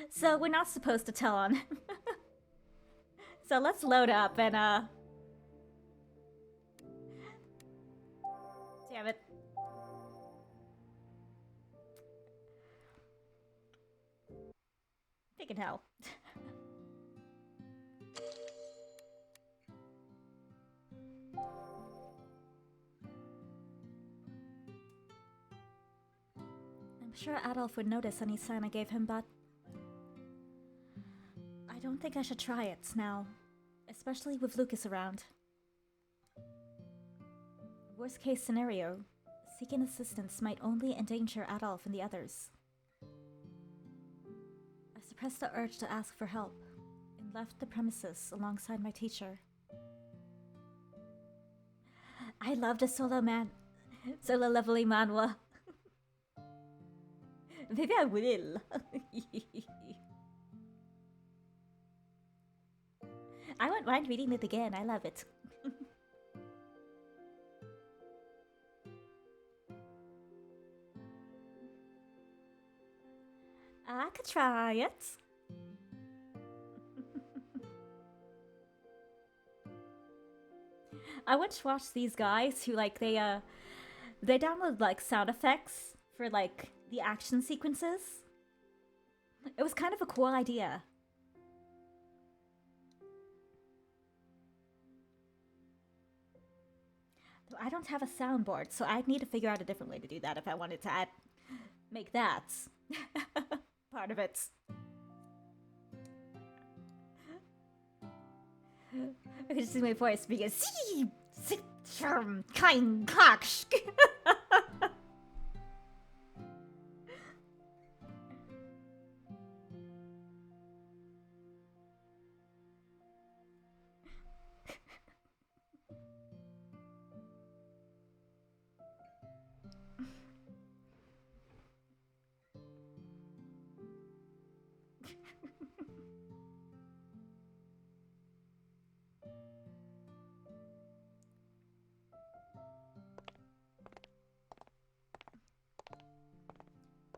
So we're not supposed to tell on him. So let's load up and damn it. Thinking hell. I'm sure Adolf would notice any sign I gave him, but I don't think I should try it now, especially with Lucas around. Worst case scenario, seeking assistance might only endanger Adolf and the others. I suppressed the urge to ask for help and left the premises alongside my teacher. I loved a solo leveling manhwa. Maybe I will. I wouldn't mind reading it again. I love it. I could try it. I once watched these guys who they download like sound effects for like the action sequences. It was kind of a cool idea. Though I don't have a soundboard, so I'd need to figure out a different way to do that if I wanted to make that part of it. I could just see my voice being kind cock.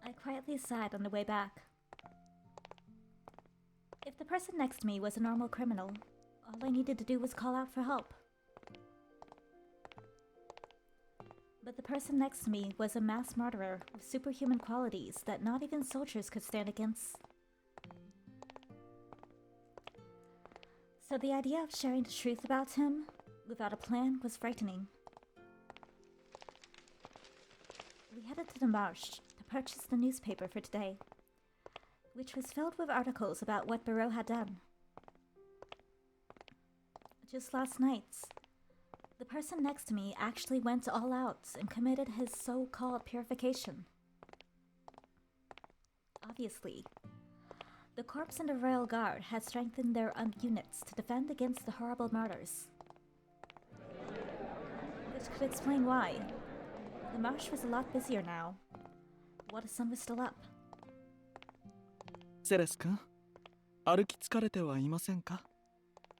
I quietly sighed on the way back. If the person next to me was a normal criminal, all I needed to do was call out for help. But the person next to me was a mass murderer with superhuman qualities that not even soldiers could stand against. So the idea of sharing the truth about him without a plan was frightening. We headed to the marsh to purchase the newspaper for today, which was filled with articles about what Barreau had done. Just last night, the person next to me actually went all out and committed his so-called purification. Obviously, the Corps and the Royal Guard had strengthened their units to defend against the horrible murders. Which could explain why. The marsh was a lot busier now, while the sun was still up. セレス君、歩き疲れてはいませんか？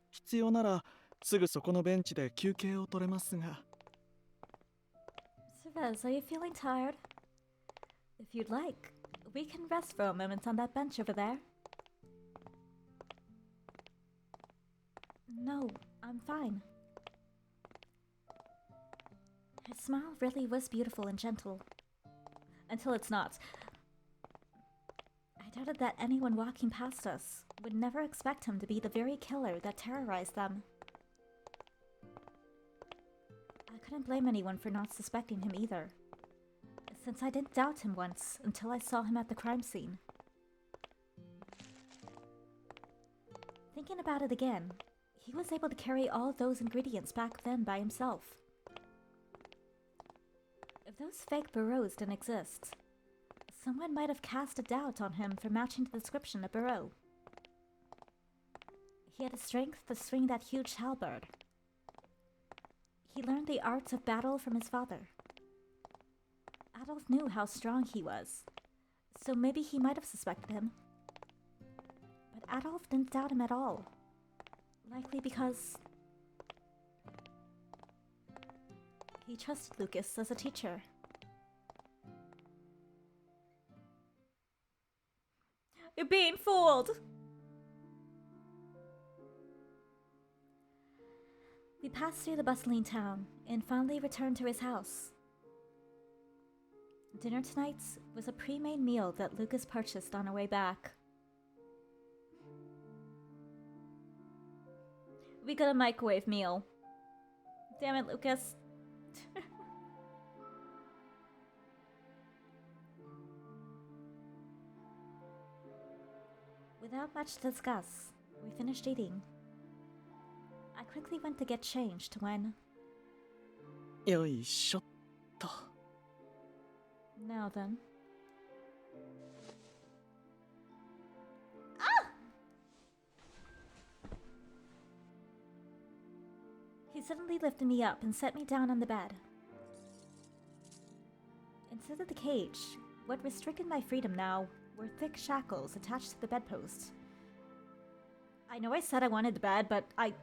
必要ならすぐそこのベンチで休憩を取れますが。Cervez, are you feeling tired? If you'd like, we can rest for a moment on that bench over there. No, I'm fine. His smile really was beautiful and gentle. Until it's not. I doubted that anyone walking past us would never expect him to be the very killer that terrorized them. I couldn't blame anyone for not suspecting him either, since I didn't doubt him once until I saw him at the crime scene. Thinking about it again, he was able to carry all those ingredients back then by himself. If those fake Barreaux didn't exist, someone might have cast a doubt on him for matching the description of Barreau. He had the strength to swing that huge halberd. He learned the arts of battle from his father. Adolf knew how strong he was, so maybe he might have suspected him. But Adolf didn't doubt him at all. Likely because he trusted Lucas as a teacher. You're being fooled! We passed through the bustling town and finally returned to his house. Dinner tonight was a pre-made meal that Lucas purchased on our way back. We got a microwave meal. Damn it, Lucas. Without much to discuss, we finished eating. I quickly went to get changed when... よいしょっと。 Now then. He suddenly lifted me up and set me down on the bed. Instead of the cage, what restricted my freedom now were thick shackles attached to the bedpost. I know I said I wanted the bed, but I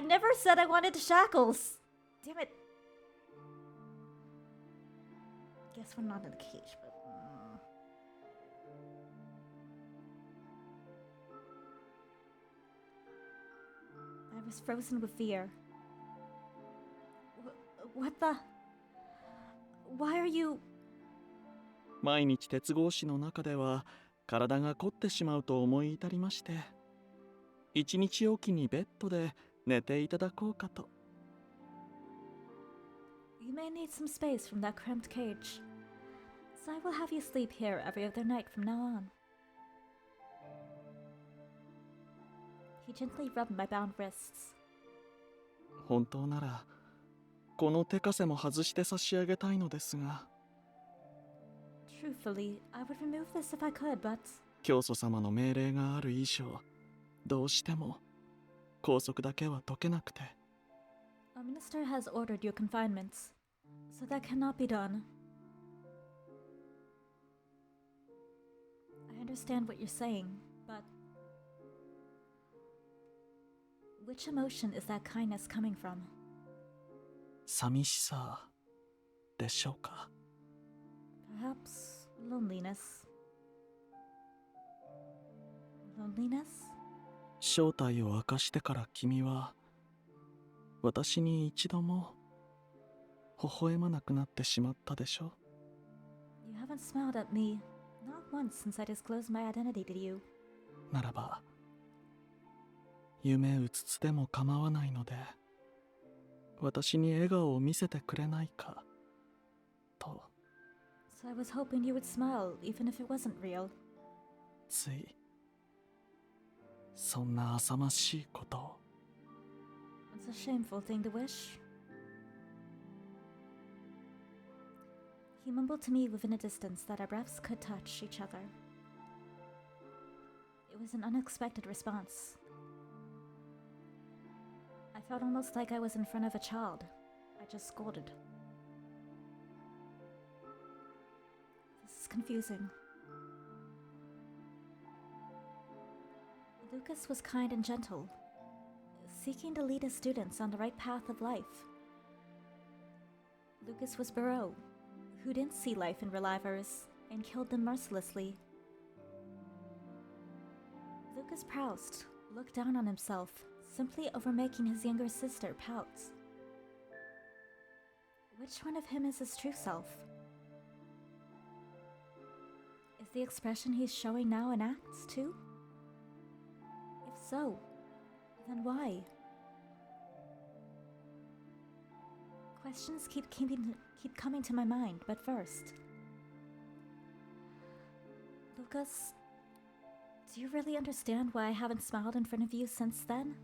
never said I wanted the shackles! Damn it. Guess we're not in the cage, but... I was frozen with fear. What the... Why are you... 毎日鉄格子の中では体が凝ってしまうと思い至りまして、一日おきにベッドで寝ていただこうかと。 You may need some space from that cramped cage, so I will have you sleep here every other night from now on. He gently rubbed my bound wrists. 本当ならこの手枷も外して差し上げたいのですが。 Truthfully, I would remove this if I could, but... 教祖様の命令がある以上、どうしても拘束だけは解けなくて。 A minister has ordered your confinement, so that cannot be done. I understand what you're saying, but... Which emotion is that kindness coming from? 寂しさでしょうか。 Perhaps loneliness. Loneliness? 正体を明かしてから君は私に一度も微笑まなくなってしまったでしょ。 You haven't smiled at me, not once since I disclosed my identity to you. ならば夢うつつでも構わないので私に笑顔を見せてくれないかと。 So I was hoping you would smile, even if it wasn't real. ついそんな浅ましいことを。 It's a shameful thing to wish. He mumbled to me within a distance that our breaths could touch each other. It was an unexpected response. I felt almost like I was in front of a child. I just scolded. This is confusing. Lucas was kind and gentle, seeking to lead his students on the right path of life. Lucas was Barreau, who didn't see life in relivers and killed them mercilessly. Lucas Proust looked down on himself simply over making his younger sister pout. Which one of him is his true self? Is the expression he's showing now an act, too? If so, then why? Questions keep coming to my mind, but first... Lucas, do you really understand why I haven't smiled in front of you since then?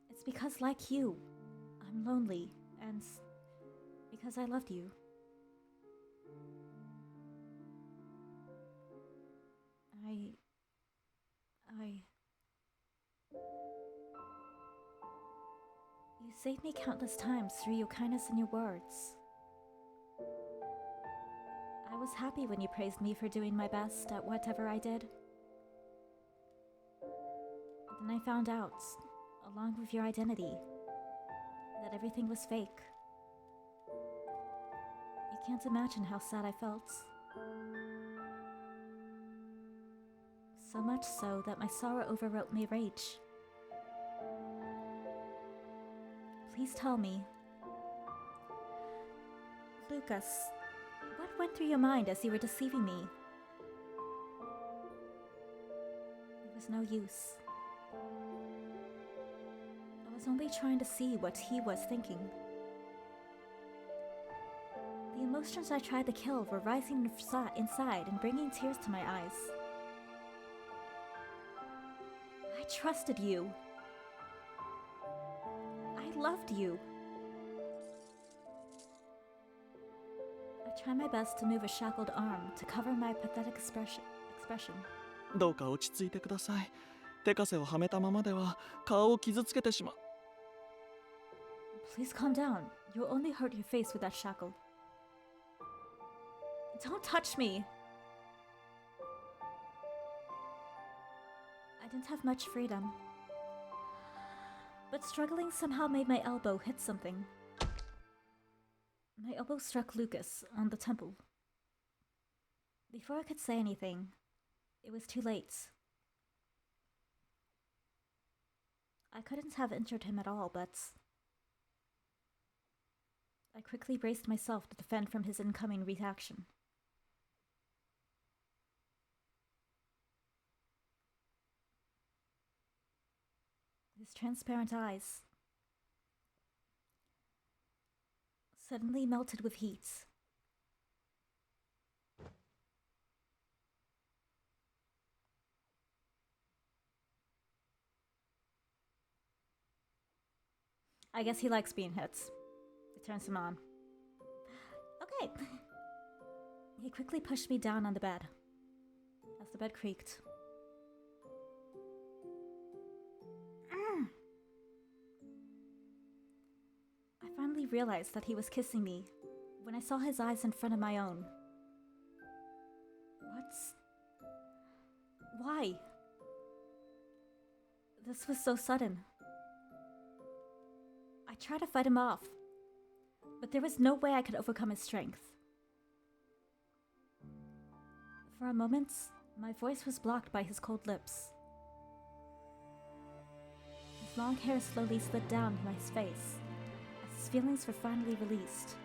It's because, like you, I'm lonely, and because I loved you. You saved me countless times through your kindness and your words. I was happy when you praised me for doing my best at whatever I did. But then I found out, along with your identity, that everything was fake. You I can't imagine how sad I felt. So much so that my sorrow overwrote my rage. Please tell me. Lucas, what went through your mind as you were deceiving me? It was no use. I was only trying to see what he was thinking. The emotions I tried to kill were rising inside and bringing tears to my eyes. I trusted you. I loved you. I tried my best to move a shackled arm to cover my pathetic expression. どうか落ち着いてください。手枷をはめたままでは顔を傷つけてしまう。Please calm down. You'll only hurt your face with that shackle. Don't touch me. I didn't have much freedom, but struggling somehow made my elbow hit something. My elbow struck Lucas on the temple. Before I could say anything, it was too late. I couldn't have injured him at all, but I quickly braced myself to defend from his incoming reaction. His transparent eyes suddenly melted with heat. I guess he likes being hit. It turns him on. Okay. He quickly pushed me down on the bed as the bed creaked. I finally realized that he was kissing me when I saw his eyes in front of my own. What? Why? This was so sudden. I tried to fight him off, but there was no way I could overcome his strength. For a moment, my voice was blocked by his cold lips. His long hair slowly slid down my face as his feelings were finally released.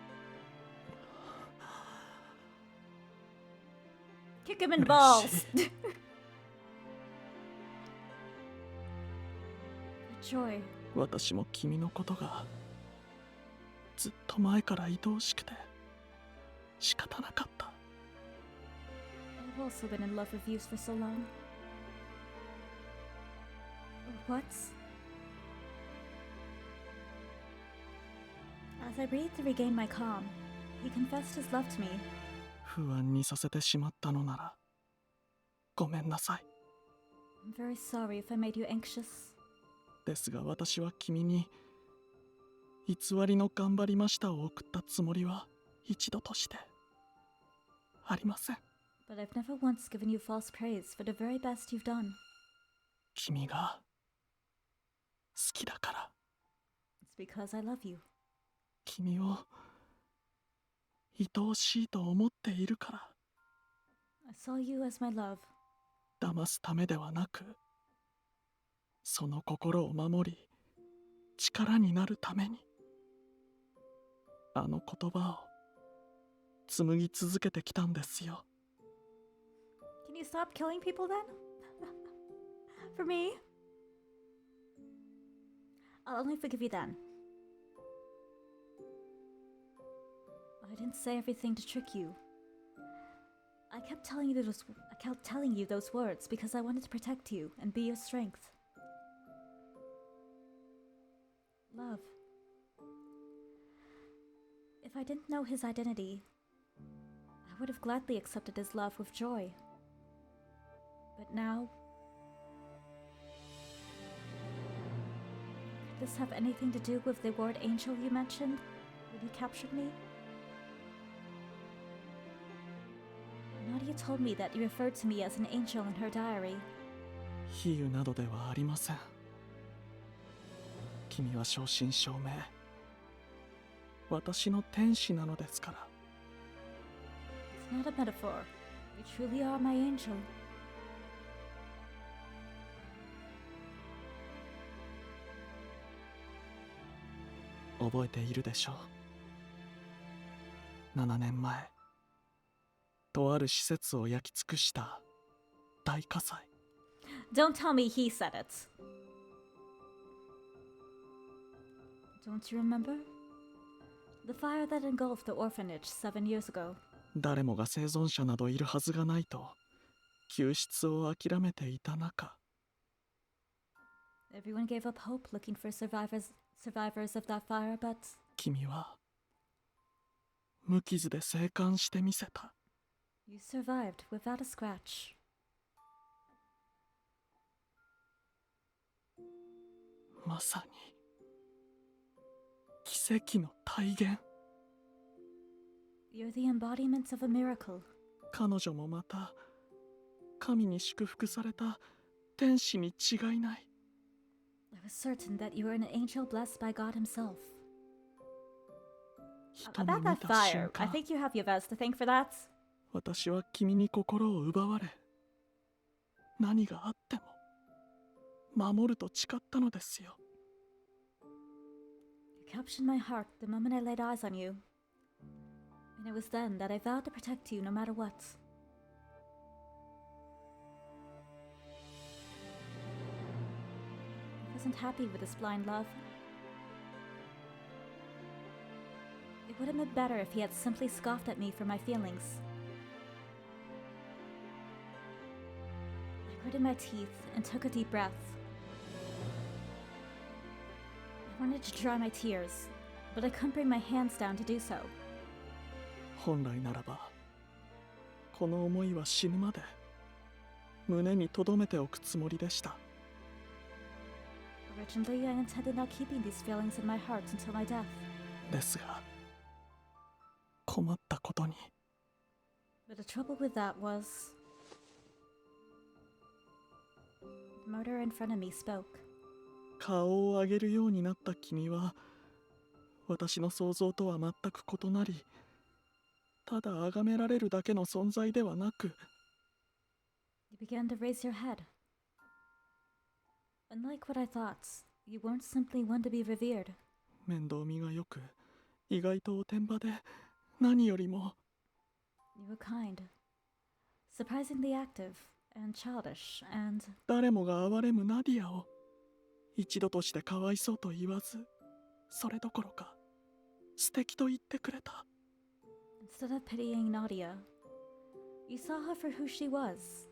Kick him in the balls! The joy. 私も君のことがずっと前から愛おしくて仕方なかった。 I've also been in love with you for so long. What? As I breathed to regain my calm, he confessed his love to me. 不安にさせてしまったのならごめんなさい。 I'm very sorry if I made you anxious. ですが私は君に偽りの頑張りましたを送ったつもりは一度としてありません。 But I've never once given you false praise for the very best you've done. 君が好きだから。 It's because I love you. 君を愛おしいと思っているから。 I saw you as my love. 騙すためではなく、その心を守り、力になるために、あの言葉を紡ぎ続けてきたんですよ。 Can you stop killing people then? For me? I'll only forgive you then. I didn't say everything to trick you. I kept telling you those words because I wanted to protect you and be your strength. Love. If I didn't know his identity, I would have gladly accepted his love with joy. But now, could this have anything to do with the word angel you mentioned when you captured me? Nadia told me that you referred to me as an angel in her diary. 比喩などではありません。君は正真正銘、私の天使なのですから。It's not a metaphor. You truly are my angel. 覚えているでしょう。7年前、とある施設を焼き尽くした大火災。 Don't tell me he said it. Don't you remember? The fire that engulfed the orphanage 7 years ago. 誰もが生存者などいるはずがないと救出を諦めていた中、 Everyone gave up hope looking for survivors of that fire, but 君は無傷で生還してみせた。 you survived without a scratch. まさに奇跡の体現。 You're the embodiment of a miracle. 彼女もまた神に祝福された天使に違いない。 I was certain that you were an angel blessed by God himself. 一目 About 見 that た fire, 瞬 I 間、 think you have Yves to thank for that. 私は君に心を奪われ、何があっても守ると誓ったのですよ。 You captured my heart the moment I laid eyes on you. And it was then that I vowed to protect you no matter what. I wasn't happy with this blind love. It would have been better if he had simply scoffed at me for my feelings. I gritted my teeth and took a deep breath. I wanted to dry my tears, but I couldn't bring my hands down to do so. 本来ならばこの思いは死ぬまで胸に留めておくつもりでした。 Originally, I intended not keeping these feelings in my heart until my death. ですが困ったことに But the trouble with that was... The murderer in front of me spoke. 顔を上げるようになった君は私の想像とは全く異なり、ただ崇められるだけの存在ではなく、 You began to raise your head. Unlike what I thought, you weren't simply one to be revered. 面倒見がよく、意外とおてんばで、何よりも You were kind, surprisingly active, and childish, and... 誰もが憐れむナディアを一度としてかわいそうと言わず、それどころか素敵と言ってくれた。 Instead of pitying Nadia, you saw her for who she was,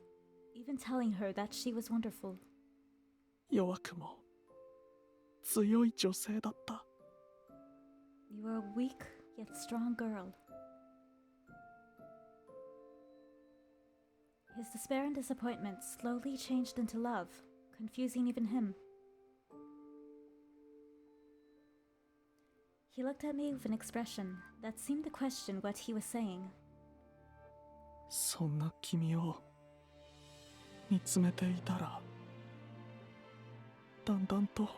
even telling her that she was wonderful. 弱くも強い女性だった。 You were a weak yet strong girl. His despair and disappointment slowly changed into love, confusing even him. He looked at me with an expression that seemed to question what he was saying. そんな君を見つめていたら、だんだんと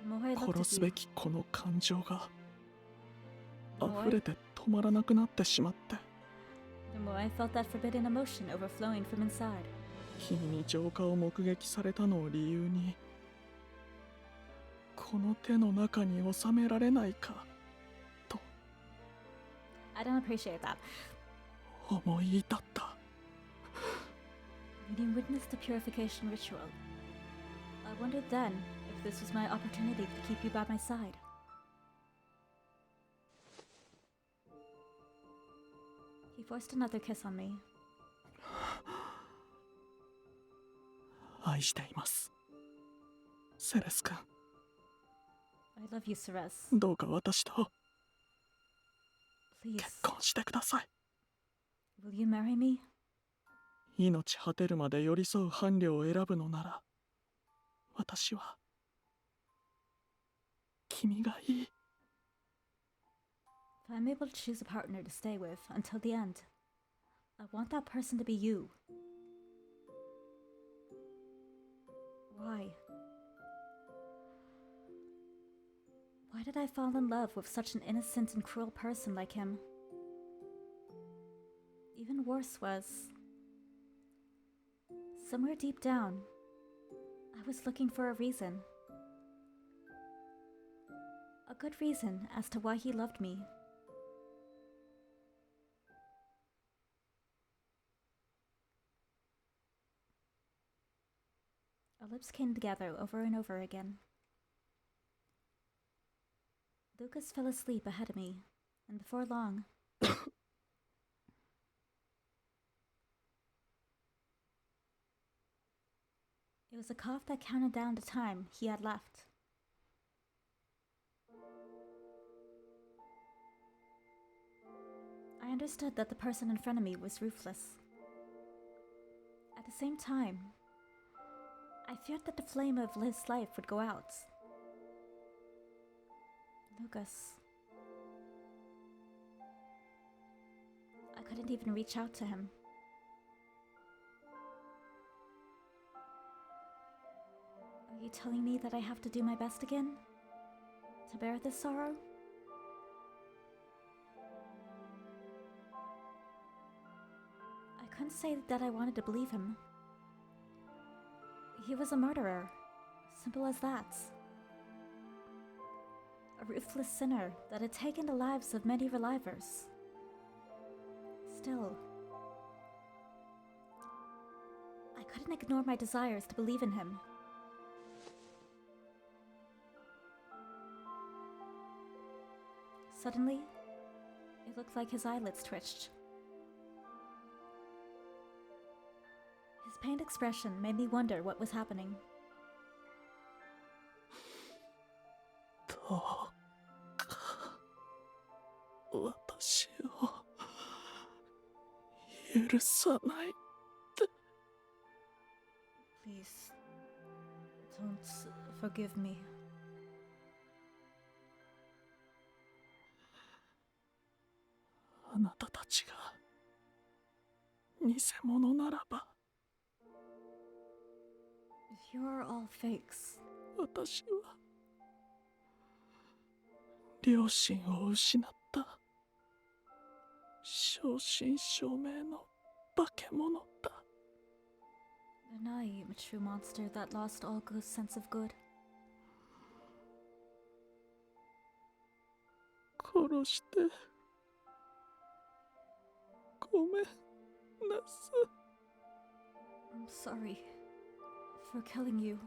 The more I looked 殺 at す you, べきこの感情が溢れて止まらなくなってしまって、 the more I felt that forbidden emotion overflowing from inside. 君に浄化を目撃されたのを理由に、この手の中に収められないかと I don't appreciate that. 思い至った。 Leading witness to purification ritual. I wondered then if this was my opportunity to keep you by my side. He forced another kiss on me. 愛しています、セレス君。 I love you, Ceres. どうか私と Please, 結婚してください。 will you marry me? 命果てるまで寄り添う伴侶を選ぶのなら、私は君がいい。 If I'm able to choose a partner to stay with until the end, I want that person to be you. Why? Why did I fall in love with such an innocent and cruel person like him? Even worse was, somewhere deep down, I was looking for a reason. A good reason as to why he loved me. Our lips came together over and over again. Lucas fell asleep ahead of me, and before long, it was a cough that counted down the time he had left. I understood that the person in front of me was ruthless. At the same time, I feared that the flame of Liv's life would go out. Lucas. I couldn't even reach out to him. Are you telling me that I have to do my best again? To bear this sorrow? I couldn't say that I wanted to believe him. He was a murderer. Simple as that. A ruthless sinner that had taken the lives of many relivers. Still, I couldn't ignore my desires to believe in him. Suddenly, it looked like his eyelids twitched. His pained expression made me wonder what was happening. どうか私を許さない。 Please, don't forgive me. あなたたちが偽物ならば If you're all fakes, 私は両親を失った正真正銘の化け物だ。 then I am a true monster that lost all good sense of good. 殺してごめんなさい。 I'm sorry for killing you.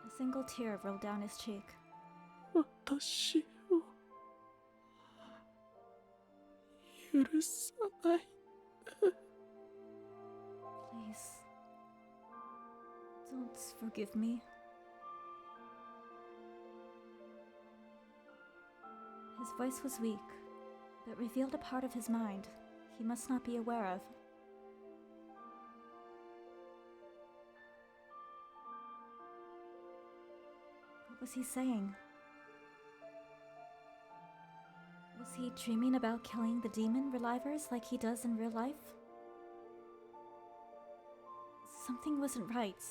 A single tear rolled down his cheek. 私を許さない。 Please, don't forgive me. His voice was weak, but revealed a part of his mind he must not be aware of. What was he saying? Was he dreaming about killing the demon relivers like he does in real life? Something wasn't right.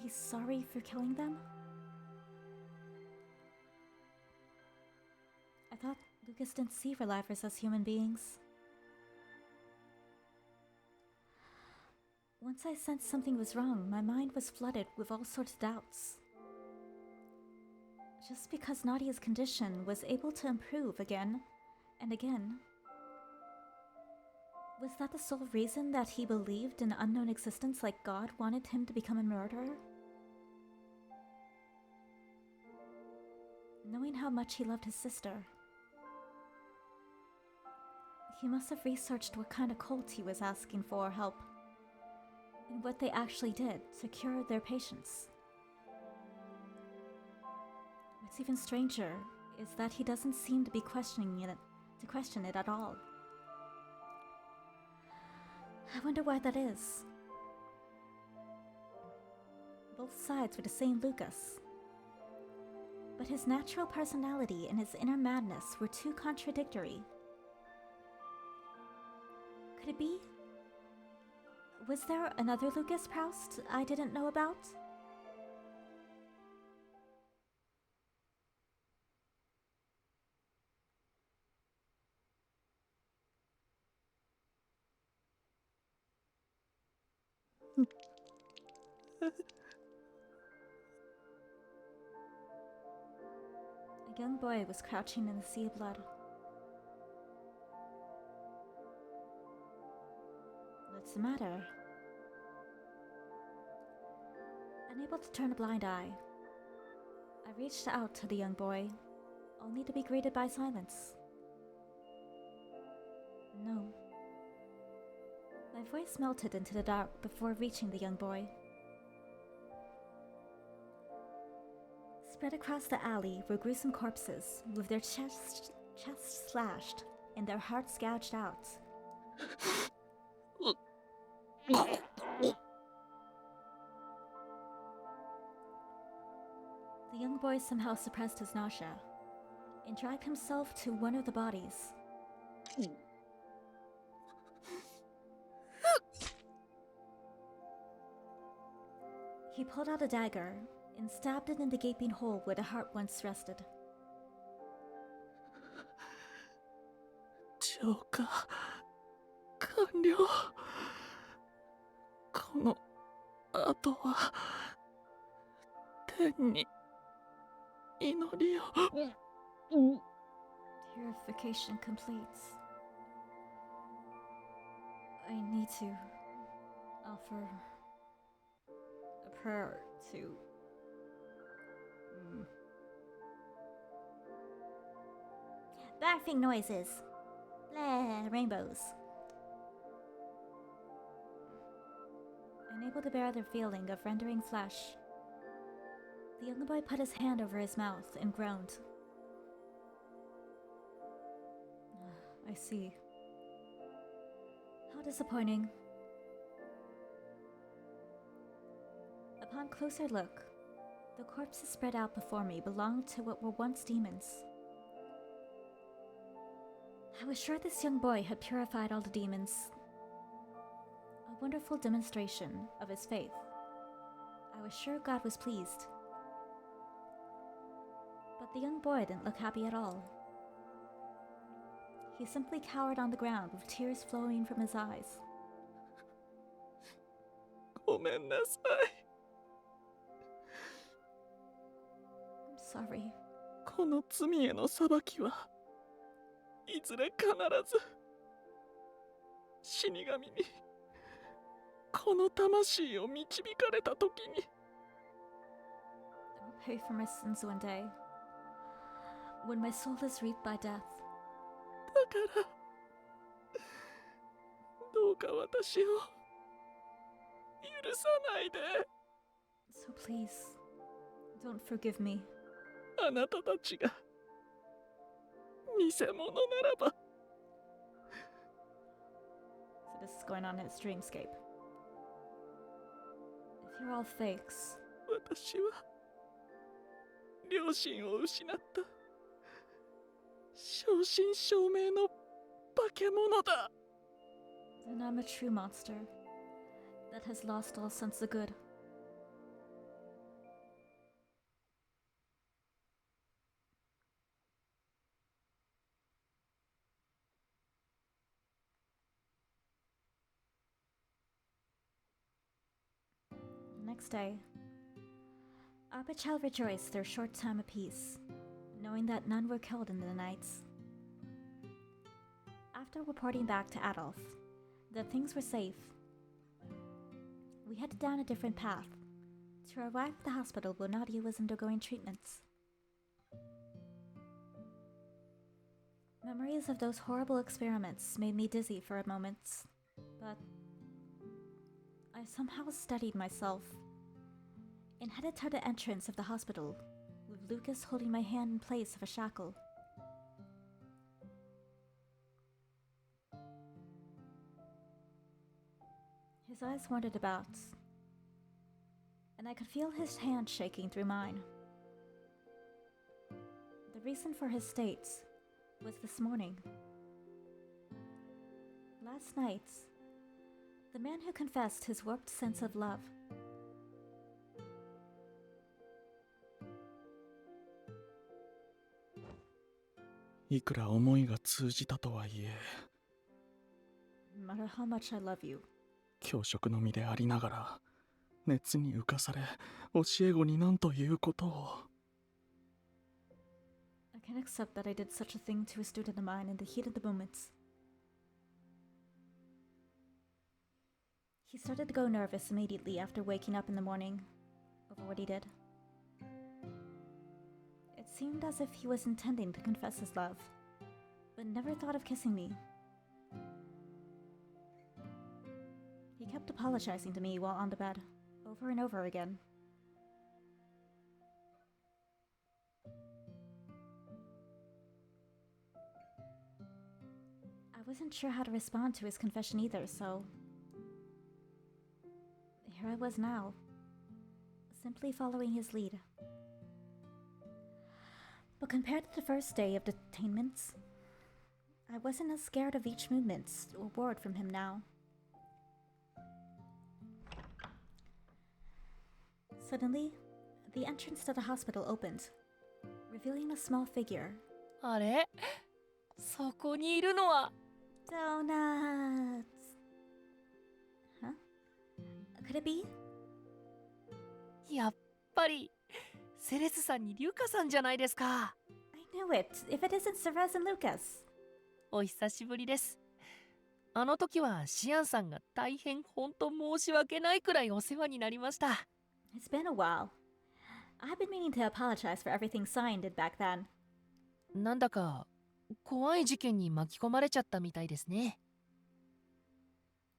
He's sorry for killing them? I thought Lucas didn't see relivers as human beings. Once I sensed something was wrong, my mind was flooded with all sorts of doubts. Just because Nadia's condition was able to improve again and again, was that the sole reason that he believed in unknown existence like God wanted him to become a murderer? Knowing how much he loved his sister, he must have researched what kind of cult he was asking for help, and what they actually did to cure their patients. What's even stranger is that he doesn't seem to be question it at all. I wonder why that is. Both sides were the same Lucas, but his natural personality and his inner madness were too contradictory. Could it be? Was there another Lucas Proust I didn't know about? young boy was crouching in the sea of blood. What's the matter? Unable to turn a blind eye, I reached out to the young boy, only to be greeted by silence. No. My voice melted into the dark before reaching the young boy. Spread across the alley were gruesome corpses with their chests slashed and their hearts gouged out. The young boy somehow suppressed his nausea and dragged himself to one of the bodies. He pulled out a dagger and stabbed it in the gaping hole where the heart once rested. 浄化完了。この後は天に祈りを。Purification completes. I need to offer a prayer to... Barfing noises. Blah, rainbows. Unable to bear the feeling of rendering flesh, the young boy put his hand over his mouth and groaned. I see. How disappointing. Upon closer look, the corpses spread out before me belonged to what were once demons. I was sure this young boy had purified all the demons. A wonderful demonstration of his faith. I was sure God was pleased. But the young boy didn't look happy at all. He simply cowered on the ground with tears flowing from his eyes. ごめんなさい。 I'm sorry. この罪への裁きはいずれ必ず死神にこの魂を導かれた時に I will pay for my sins one day, when my soul is reaped by death. だからどうか私を許さないで。 So please, don't forgive me. あなたたちが偽物ならば。 So this is going on in his dreamscape. If you're all fakes, 私は両親を失った正真正銘の化け物だ。 then I'm a true monster that has lost all sense of good. The next day, Abichel rejoiced their short time of peace, knowing that none were killed in the nights. After reporting back to Adolf that things were safe, we headed down a different path to arrive at the hospital where Nadia was undergoing treatments. Memories of those horrible experiments made me dizzy for a moment, but I somehow steadied myself and headed toward the entrance of the hospital, with Lucas holding my hand in place of a shackle. His eyes wandered about, and I could feel his hand shaking through mine. The reason for his state was this morning. Last night, the man who confessed his warped sense of love.いくら思いが通じたとはいえ、 No matter how much I love you, 教職の身でありながら熱に浮かされ教え子になんということを。 I can't accept that I did such a thing to a student of mine in the heat of the moment. He started to go nervous immediately after waking up in the morning over what he did. It seemed as if he was intending to confess his love, but never thought of kissing me. He kept apologizing to me while on the bed, over and over again. I wasn't sure how to respond to his confession either, so here I was now, simply following his lead. But compared to the first day of detainment, I wasn't as scared of each movement or word from him now. Suddenly, the entrance to the hospital opened, revealing a small figure. あれ、そこにいるのは Donuts! Huh? Could it be? やっぱりセレスさんにリュカさんじゃないですか。 I knew it! If it isn't Cerez and Lucas! お久しぶりです。あの時はシアンさんが大変本当申し訳ないくらいお世話になりました。 It's been a while. I've been meaning to apologize for everything Cyan did back then. なんだか怖い事件に巻き込まれちゃったみたいですね。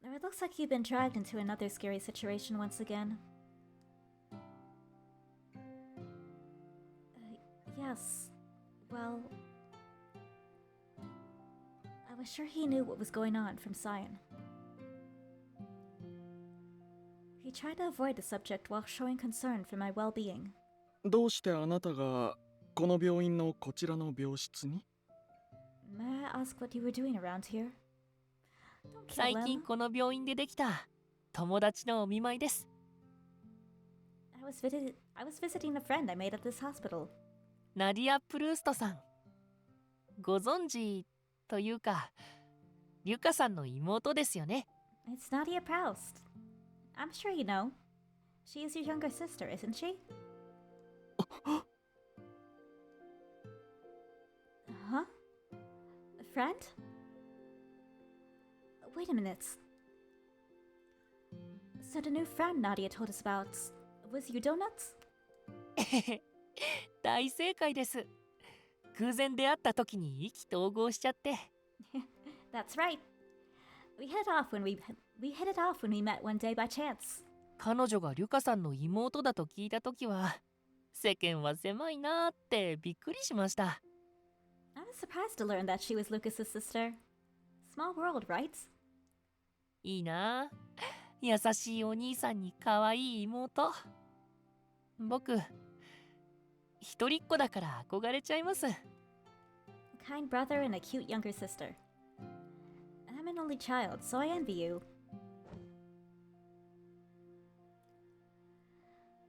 It looks like you've been dragged into another scary situation once again. Yes. Well, I was sure he knew what was going on from Cyan. He tried to avoid the subject while showing concern for my well-being. どうしてあなたがこの病院のこちらの病室に？ May I ask what you were doing around here? Don't kill 最 him. 近この病院でできた友達のお見舞いです。 I was visiting a friend I made at this hospital. ナディア・プルーストさん。ご存知というか、リュカさんの妹ですよね。 It's Nadia Proust. I'm sure you know. She is your younger sister, isn't she? Huh? A friend? Wait a minute. So the new friend Nadia told us about was you, Donuts? 大正解です。偶然出会った時に意気投合しちゃって。 That's right. We hit it off when we met one day by chance. 彼女がリュカさんの妹だと聞いた時は、世間は狭いなーってびっくりしました。 I was surprised to learn that she was Lucas's sister. Small world, right? いいなー。優しいお兄さんに可愛い妹。僕、一人っ子だから憧れちゃいます。 A kind brother and a cute younger sister. I'm an only child, so I envy you.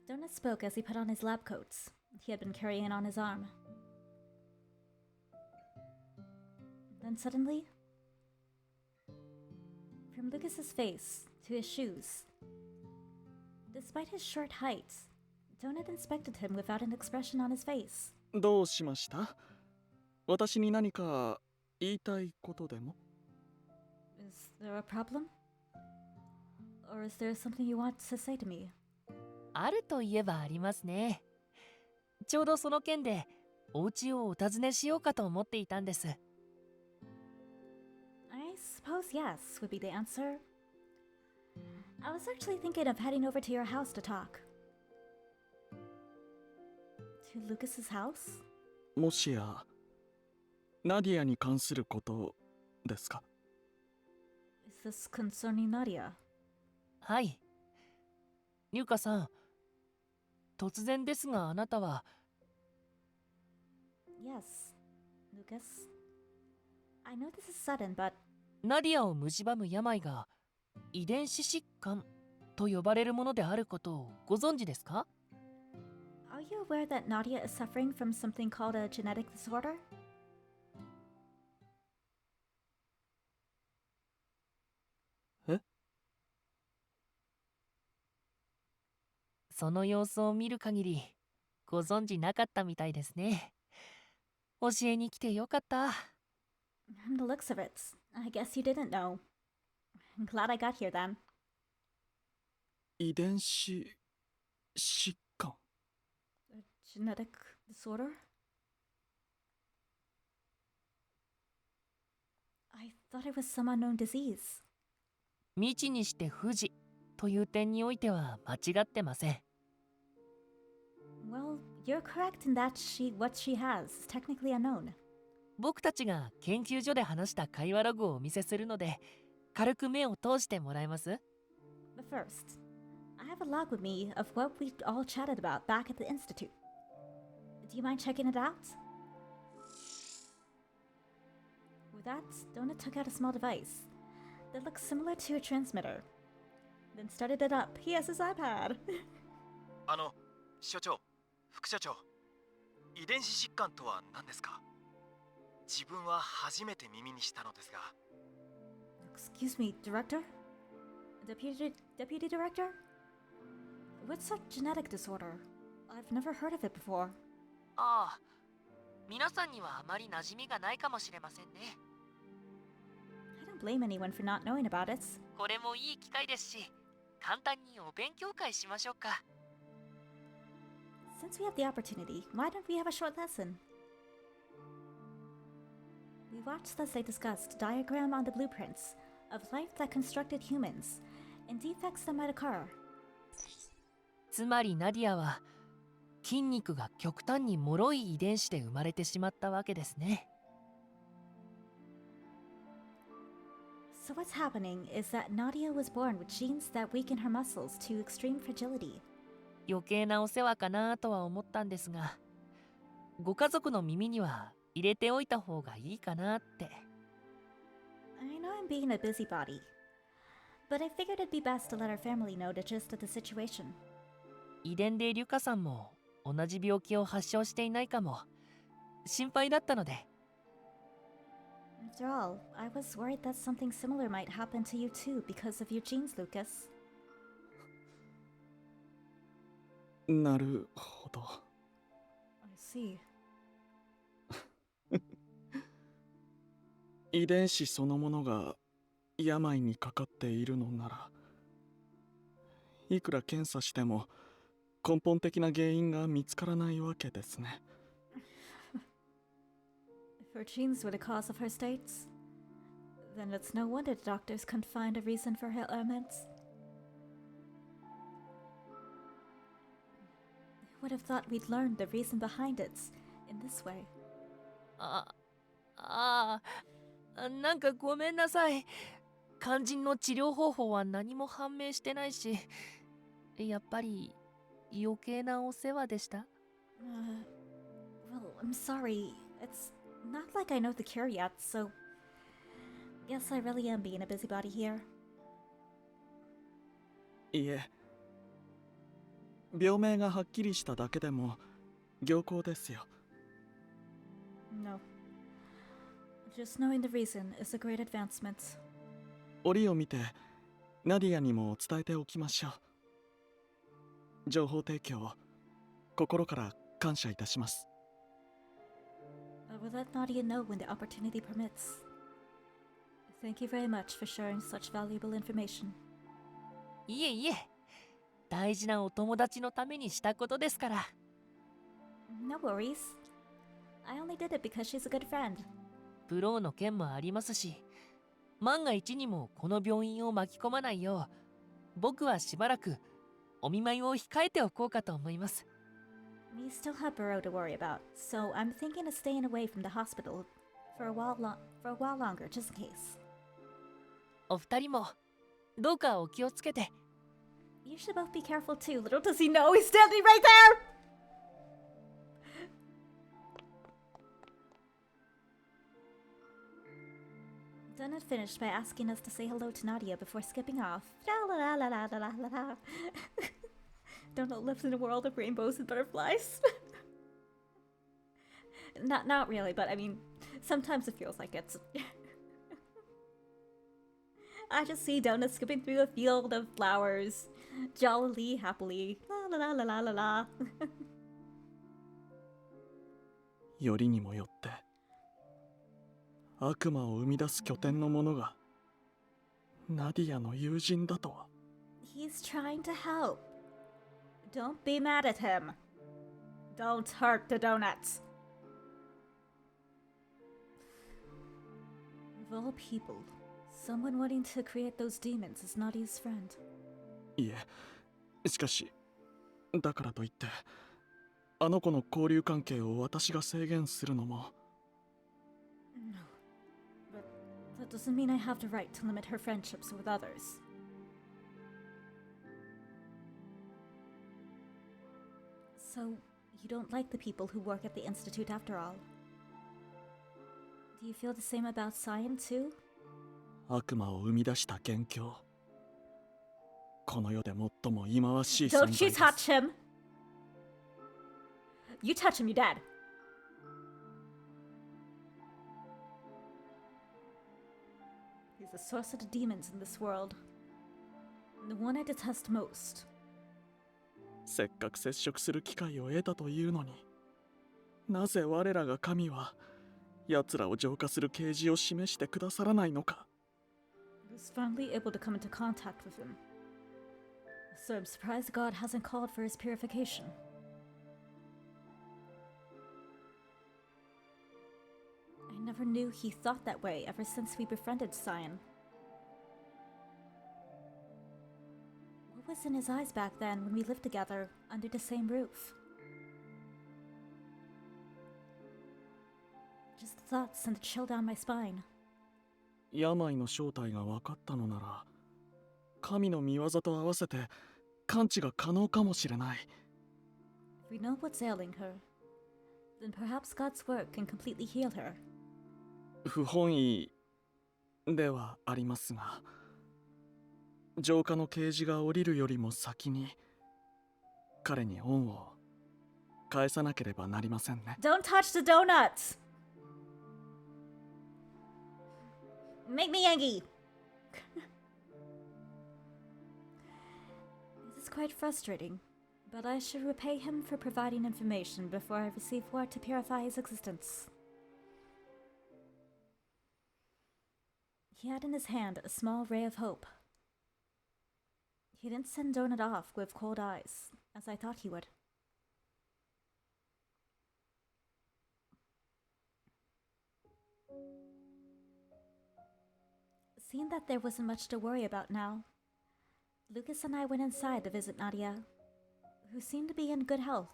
Donut spoke as he put on his lab coats he had been carrying on his arm. Then suddenly, from Lucas's face to his shoes, despite his short height, Donut inspected him without an expression on his face. どうしました？私に何か言いたいことでも？ Is there a problem? Or is there something you want to say to me? あるといえばありますね。ちょうどその件でお家をお訪ねしようかと思っていたんです。 I suppose yes would be the answer. I was actually thinking of heading over to your house to talk. To Lucas's house? もしやナディアに関することですか？ Is this concerning Nadia? はい。リュカさん、突然ですがあなたは Yes, Lucas. I know this is sudden, but ナディアを蝕む病が遺伝子疾患と呼ばれるものであることをご存知ですか？ are you aware that Nadia is suffering from something called a genetic disorder? え？その様子を見る限りご存知なかったみたいですね。教えに来てよかった。From the looks of it, I guess you didn't know. I'm glad I got here then. 遺伝子疾患。 A genetic disorder? I thought it was some unknown disease. 未知にして不治という点においては間違ってません。Well, you're correct in that what she has is technically unknown. 僕たちが研究所で話した会話ログをお見せするので、軽く目を通してもらえます？ But first, I have a log with me of what we all chatted about back at the Institute. Do you mind checking it out? With that, Donut took out a small device that looks similar to a transmitter. Then started it up. He has his iPad. 所長、副社長、遺伝子疾患とは何ですか？自分は初めて耳にしたのですが。Excuse me, Director? Deputy Director? What's a genetic disorder? I've never heard of it before. ああ、皆さんにはあまり馴染みがないかもしれませんね。I don't blame anyone for not knowing about it. これもいい機会ですし、簡単にお勉強会しましょうか。Since we have the opportunity, why don't we have a short lesson? We watched as they discussed a diagram on the blueprints of life that constructed humans and defects that might occur. つまりナディアは筋肉が極端に脆い遺伝子で生まれてしまったわけですね。So what's happening is that Nadia was born with genes that weaken her muscles to extreme fragility. 余計なお世話かなとは思ったんですが、ご家族の耳には入れておいた方がいいかなって。I know I'm being a busybody, but I figured it'd be best to let our family know the gist of the situation. 遺伝でリュカさんも同じ病気を発症していないかも心配だったので。After all, I was worried that something similar might happen to you too because of your genes, Lucas. なるほど。 I see. 遺伝子そのものが病にかかっているのなら、いくら検査しても根本的な原因が見つからないわけですね。If her genes were the cause of her states, then it's no wonder the doctors couldn't find a reason for her ailments. I would have thought we'd learned the reason behind it in this way. なんかごめんなさい。肝心の治療方法は何も判明してないし、やっぱり余計なお世話でした。Well, I'm sorry. It's not like I know the cure yet, so guess I really am being a busybody here. いえ、病名がはっきりしただけでも良好ですよ。No. Just knowing the reason is a great advancement. 折を見てナディアにも伝えておきましょう。情報提供心から感謝いたします。I will let Nadia know when the opportunity permits. Thank you very much for sharing such valuable information. いえいえ、大事なお友達のためにしたことですから。No worries. I only did it because she's a good friend. プロの件もありますし、万が一にもこの病院を巻き込まないよう、僕はしばらくお見舞いを控えておこうかと思います。We still have Burrow to worry about, so I'm thinking of staying away from the hospital for a while longer, just in case. お二人もどうかお気をつけて。You should both be careful too. Little does he know he's standing right there! Donut finished by asking us to say hello to Nadia before skipping off. La la la la la la la la. Donut lives in a world of rainbows and butterflies. Not really, but I mean, sometimes it feels like it. I just see Donut skipping through a field of flowers, jollily, happily. La la la la la la la. よりにもよって悪魔を生み出す拠点の者がナディアの友人だとは。 He's trying to help. Don't be mad at him. Don't hurt the donuts. Of all people, someone wanting to create those demons is Nadia's friend. いえ、しかしだからといってあの子の交流関係を私が制限するのも。 No. But that doesn't mean I have the right to limit her friendships with others. So, you don't like the people who work at the Institute after all? Do you feel the same about Cyan too? 悪魔を生み出した元凶、この世で最も忌まわしい存 Don't 在 you です。 touch him! You touch him, you're dead. He's the source of the demons in this world. And the one I detest most. せっかく接触する機会を得たというのに、なぜ我らが神は奴らを浄化する啓示を示してくださらないのか。 I was finally able to come into contact with him. So I'm surprised God hasn't called for his purification. I never knew he thought that way ever since we befriended Cyan. What was in his eyes back then when we lived together under the same roof? Just the thoughts sent a chill down my spine. 病の正体が分かったのなら、神の御業と合わせて完治が可能かもしれない。 If we know what's ailing her, then perhaps God's work can completely heal her. 不本意ではありますが、浄化の啓示が降りるよりも先に彼に恩を返さなければなりませんね。 Don't touch the donuts! Make me angry! This is quite frustrating, but I should repay him for providing information before I receive word to purify his existence. He had in his hand a small ray of hope. He didn't send Donut off with cold eyes, as I thought he would. Seeing that there wasn't much to worry about now, Lucas and I went inside to visit Nadia, who seemed to be in good health.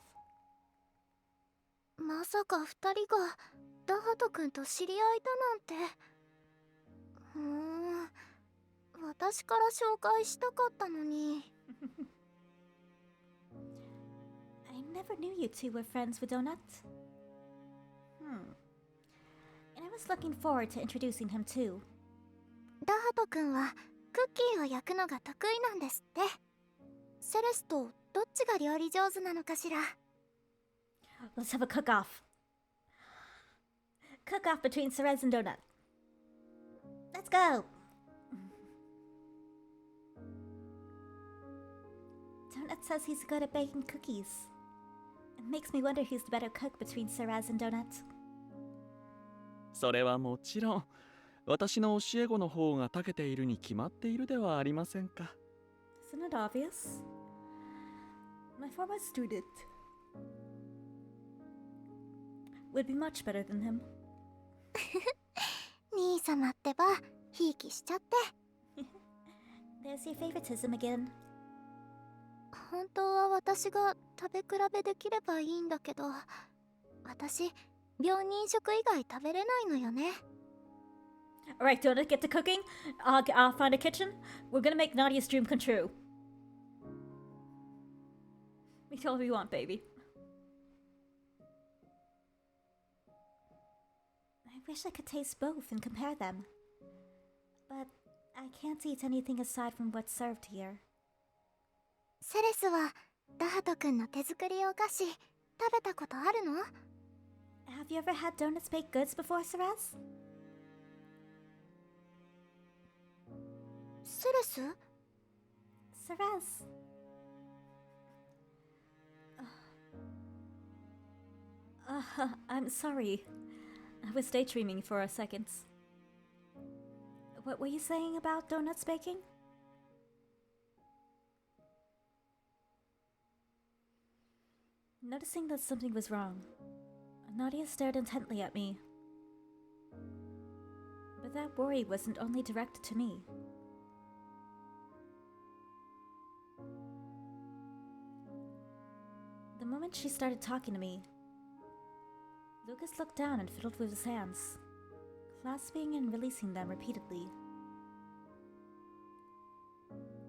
まさか二人がダハト君と知り合いだなんて。私から紹介したかったのに。I never knew you two were friends with Donut. And I was looking forward to introducing him too. ダハト君はクッキーを焼くのが得意なんですって。セレスとどっちが料理上手なのかしら。Let's have a cook-off. Cook-off between Cerez and Donut. Let's go! Donut says he's good at baking cookies. It makes me wonder who's the better cook between Cerez and Donut. それはもちろん私の教え子の方が長けているに決まっているではありませんか。 Isn't it obvious? My former student would be much better than him. 兄様ってば、ひいきしちゃって。There's your favoritism again. 本当は私が食べ比べできればいいんだけど、私、病人食以外食べれないのよね。Alright, Donut, get to cooking. I'll find a kitchen. We're gonna make Nadia's dream come true. Make all we want, baby. I wish I could taste both and compare them. But I can't eat anything aside from what's served here. セレスはダハト君の手作りお菓子食べたことあるの？ Have you ever had Donut's baked goods before, Cerez? セレス？ Cerez. I'm sorry. I was daydreaming for a second. What were you saying about donuts baking? Noticing that something was wrong, Nadia stared intently at me. But that worry wasn't only directed to me. The moment she started talking to me, Lucas looked down and fiddled with his hands, clasping and releasing them repeatedly.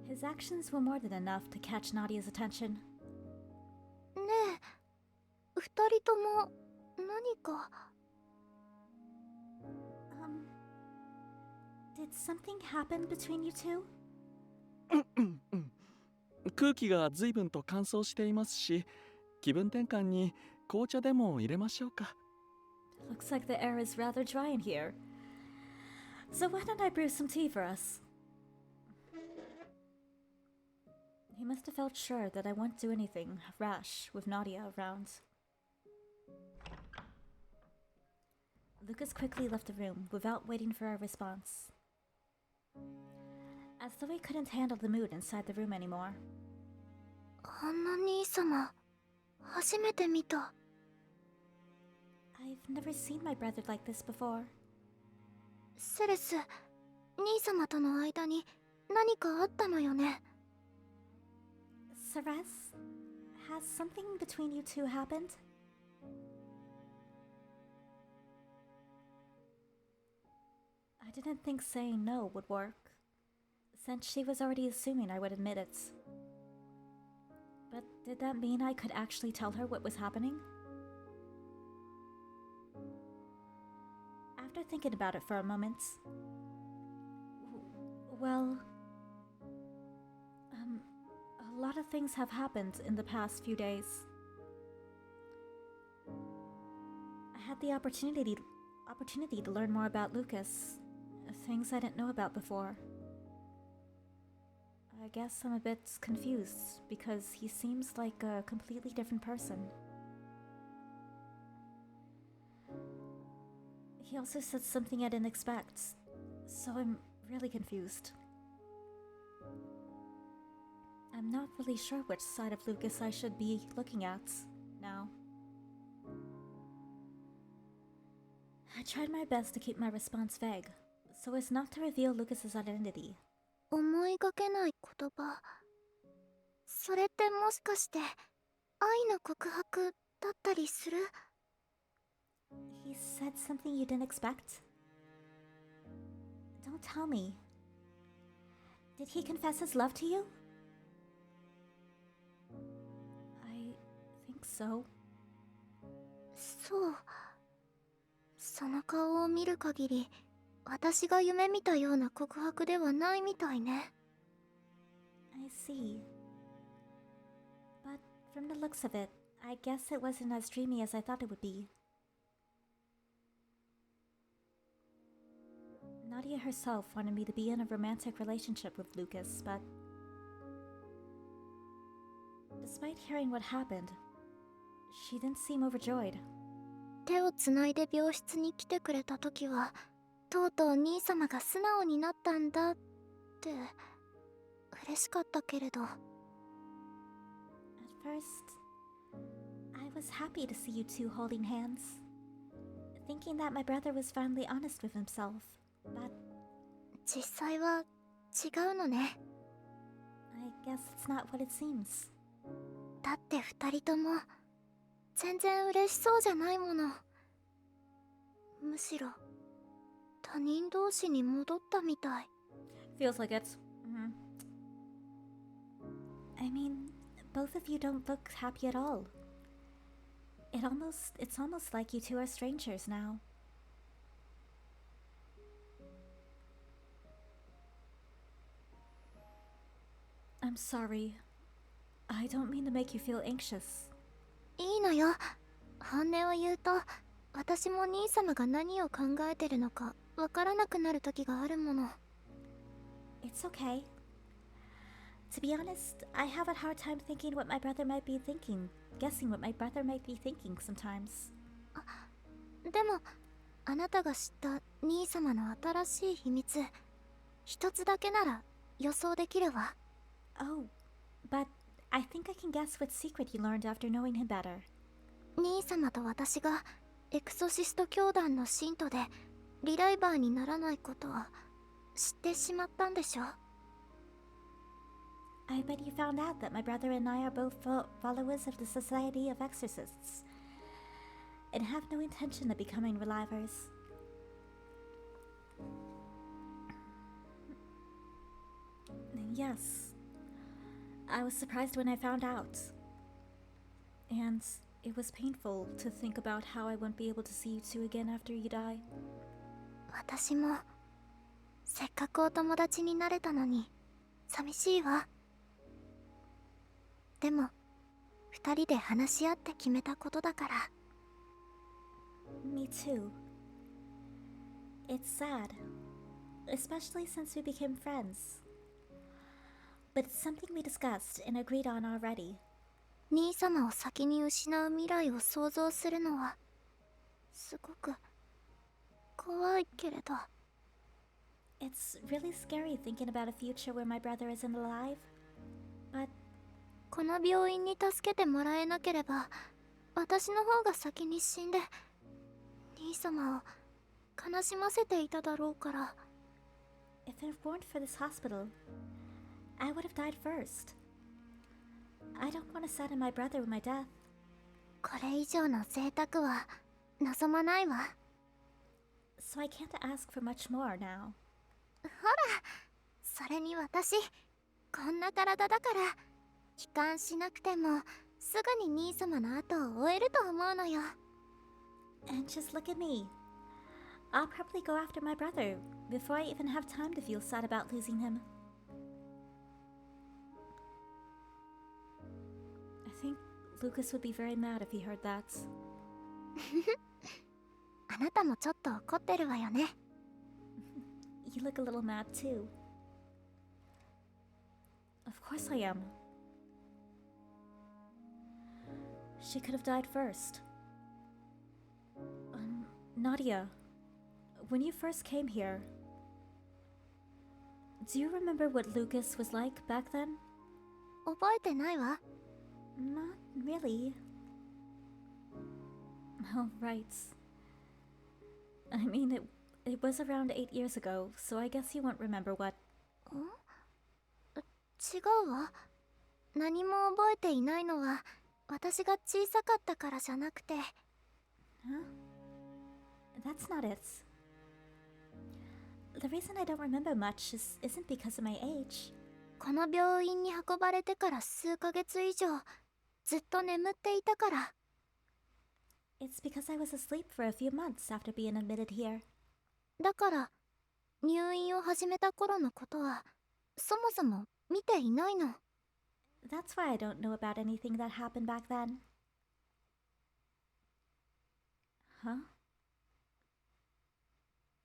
His actions were more than enough to catch Nadia's attention. ねえ、二人とも何か。Did something happen between you two? 空気が随分と乾燥していますし、気分転換に紅茶でも入れましょうか。Looks like the air is rather dry in here. So why don't I brew some tea for us? He must have felt sure that I wouldn't do anything rash with Nadia around. Lucas quickly left the room without waiting for a response, as though he couldn't handle the mood inside the room anymore. あんな兄様、初めて見た。I've never seen my brother like this before. セレス、兄様との間に何かあったのよね。Ceres, has something between you two happened? I didn't think saying no would work, since she was already assuming I would admit it. But did that mean I could actually tell her what was happening? After thinking about it for a moment, well, a lot of things have happened in the past few days. I had the opportunity to learn more about Lucas, things I didn't know about before. I guess I'm a bit confused because he seems like a completely different person. He also said something I didn't expect, so I'm really confused. I'm not really sure which side of Lucas I should be looking at now. I tried my best to keep my response vague, so as not to reveal Lucas's identity. 思いがけない言葉。それってもしかして愛の告白だったりする？ He said something you didn't expect? Don't tell me. Did he confess his love to you? I think so. そう。その顔を見る限り、私が夢見たような告白ではないみたいね。I see. But from the looks of it, I guess it wasn't as dreamy as I thought it would be. Nadia herself wanted me to be in a romantic relationship with Lucas, but despite hearing what happened, she didn't seem overjoyed. 手をつないで病室に来てくれた時は、とうとう兄様が素直になったんだって嬉しかったけれど。At first, I was happy to see you two holding hands, thinking that my brother was finally honest with himself, but 実際は違うのね。I guess it's not what it seems. だって二人とも全然嬉しそうじゃないもの。むしろ他人同士に戻ったみたい。Feels like it. I mean, both of you don't look happy at all. It's almost like you two are strangers now. I'm sorry. I don't mean to make you feel anxious. いいのよ。本音を言うと、私も兄様が何を考えてるのかわからなくなる時があるもの。It's okay. To be honest, I have a hard time thinking what my brother might be thinking, guessing what my brother might be thinking sometimes. でもあなたが知った兄様の新しい秘密、一つだけなら予想できるわ。 Oh, but I think I can guess what secret you learned after knowing him better. 兄様と私がエクソシスト教団の信徒でリライバーにならないことを知ってしまったんでしょ。 I bet you found out that my brother and I are both followers of the Society of Exorcists and have no intention of becoming relivers. Yes. I was surprised when I found out. And it was painful to think about how I won't be able to see you two again after you die. 私もせっかくお友達になれたのに寂しいわ。でも二人で話し合って決めたことだから。 Me too. It's sad, especially since we became friends. But it's something we discussed and agreed on already. 兄様を先に失う未来を想像するのはすごく怖いけれど。 It's really scary thinking about a future where my brother isn't alive. But この病院に助けてもらえなければ私の方が先に死んで兄様を悲しませていただろうから。 if it weren't for this hospital, I would have died first. I don't want to sadden my brother with my death. これ以上の贅沢は望まないわ。 So I can't ask for much more now. ほら、それに私こんな体だから帰還しなくてもすぐに兄様の後を追えると思うのよ。 And just look at me. I'll probably go after my brother before I even have time to feel sad about losing him. I think Lucas would be very mad if he heard that. あなたもちょっと怒ってるわよね。 You look a little mad too. Of course I am. She could have died first. Nadia, when you first came here, do you remember what Lucas was like back then? 覚えてないわ。 Not really. Oh, right. I mean, it was around 8 years ago, so I guess you won't remember what. 違うわ。何も覚えていないのは私が小さかったからじゃなくて。 Huh? That's not it. The reason I don't remember much isn't because of my age. この病院に運ばれてから数ヶ月以上ずっと眠っていたから。 It's because I was asleep for a few months after being admitted here. だから入院を始めた頃のことはそもそも見ていないの。 That's why I don't know about anything that happened back then. Huh?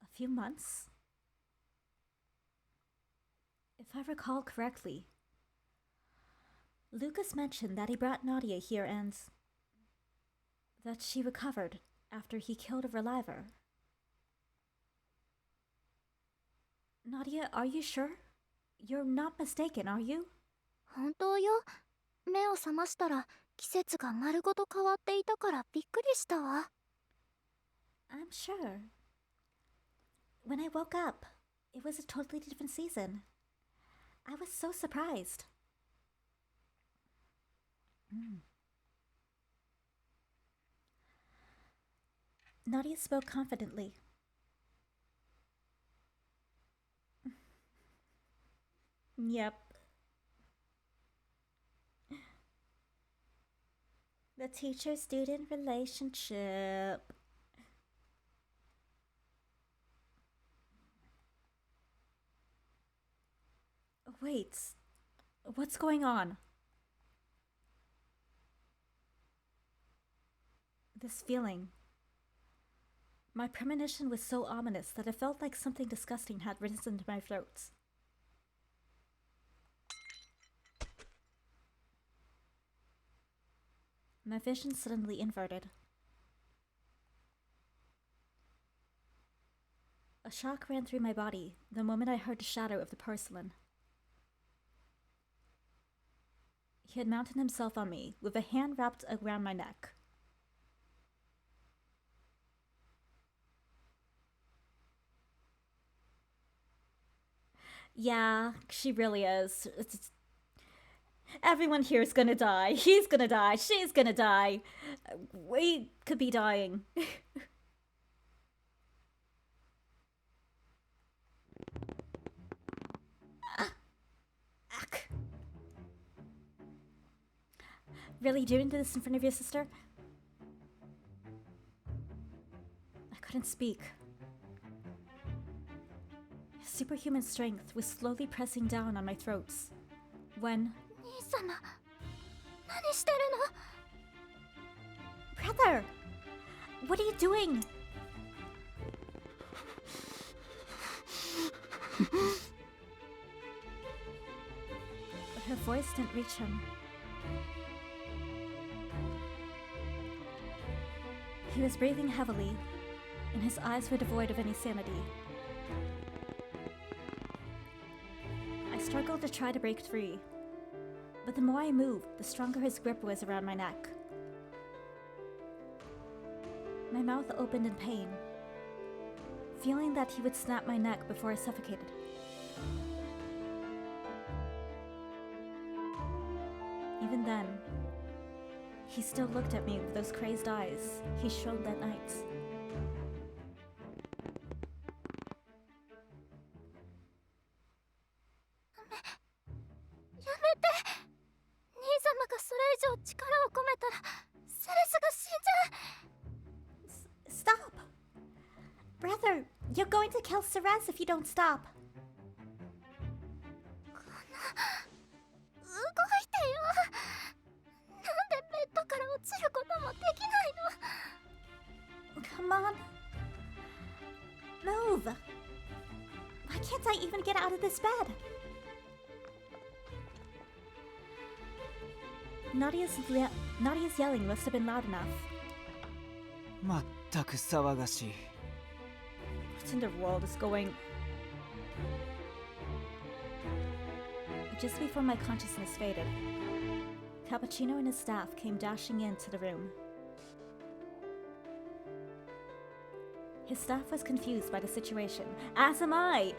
A few months? If I recall correctly, Lucas mentioned that he brought Nadia here and that she recovered after he killed a reliver. Nadia, are you sure? You're not mistaken, are you? 本当よ。目を覚ましたら季節が丸ごと変わっていたからびっくりしたわ。 I'm sure. When I woke up, it was a totally different season. I was so surprised. Nadia spoke confidently. Yep. The teacher-student relationship. Wait, what's going on? This feeling. My premonition was so ominous that it felt like something disgusting had risen to my throat. My vision suddenly inverted. A shock ran through my body the moment I heard the shadow of the porcelain. He had mounted himself on me, with a hand wrapped around my neck. Yeah, she really is. Everyone here is gonna die. He's gonna die. She's gonna die. We could be dying. Really doing this in front of your sister? I couldn't speak. His superhuman strength was slowly pressing down on my throats. When... 兄様、何してるの? Brother! What are you doing? But her voice didn't reach him. He was breathing heavily, and his eyes were devoid of any sanity. I struggled to try to break free, but the more I moved, the stronger his grip was around my neck. My mouth opened in pain, feeling that he would snap my neck before I suffocated. Even then, he still looked at me with those crazed eyes he showed that night. やめて。兄様がそれ以上力を込めたら、セレスが死んじゃう。 Stop! Brother, you're going to kill Ceres if you don't stop. 動いてよ。なんでベッドから落ちることもできないの? Come on. Move. Why can't I even get out of this bed? Nadia's yelling must have been loud enough. まったく騒がしい。 What in the world is going... Just before my consciousness faded, Cappuccino and his staff came dashing into the room. His staff was confused by the situation, as am I!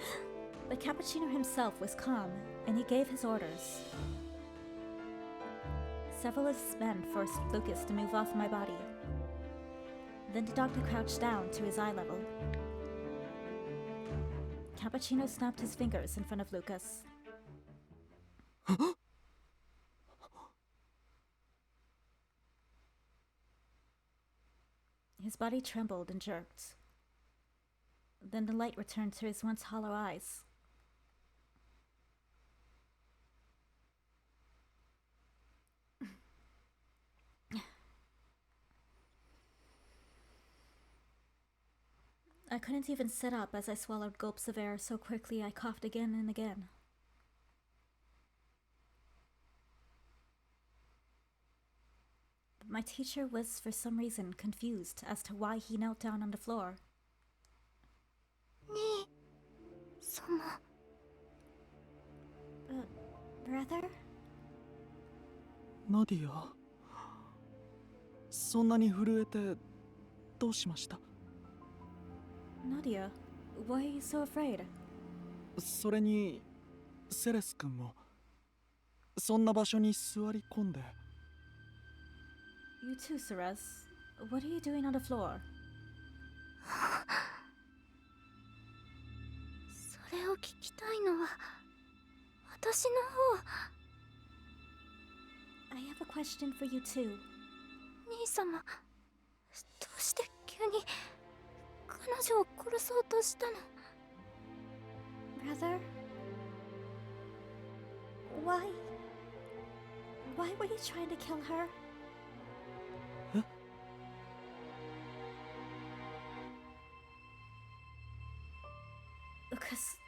But Cappuccino himself was calm, and he gave his orders. Several of his men forced Lucas to move off my body. Then the doctor crouched down to his eye level. Cappuccino snapped his fingers in front of Lucas. His body trembled and jerked. Then the light returned to his once hollow eyes. I couldn't even sit up as I swallowed gulps of air so quickly I coughed again and again. But my teacher was for some reason confused as to why he knelt down on the floor. 兄様。 Brother? ナディア、そんなに震えてどうしました？ Nadia, why are you so afraid? それにセレス君もそんな場所に座り込んで。 You too, Ceres. What are you doing on the floor? それを聞きたいのは私の方。 I have a question for you too. 兄様、どうして急に彼女を殺そうとしたの? Brother? Why were you trying to kill her? え? Lucas,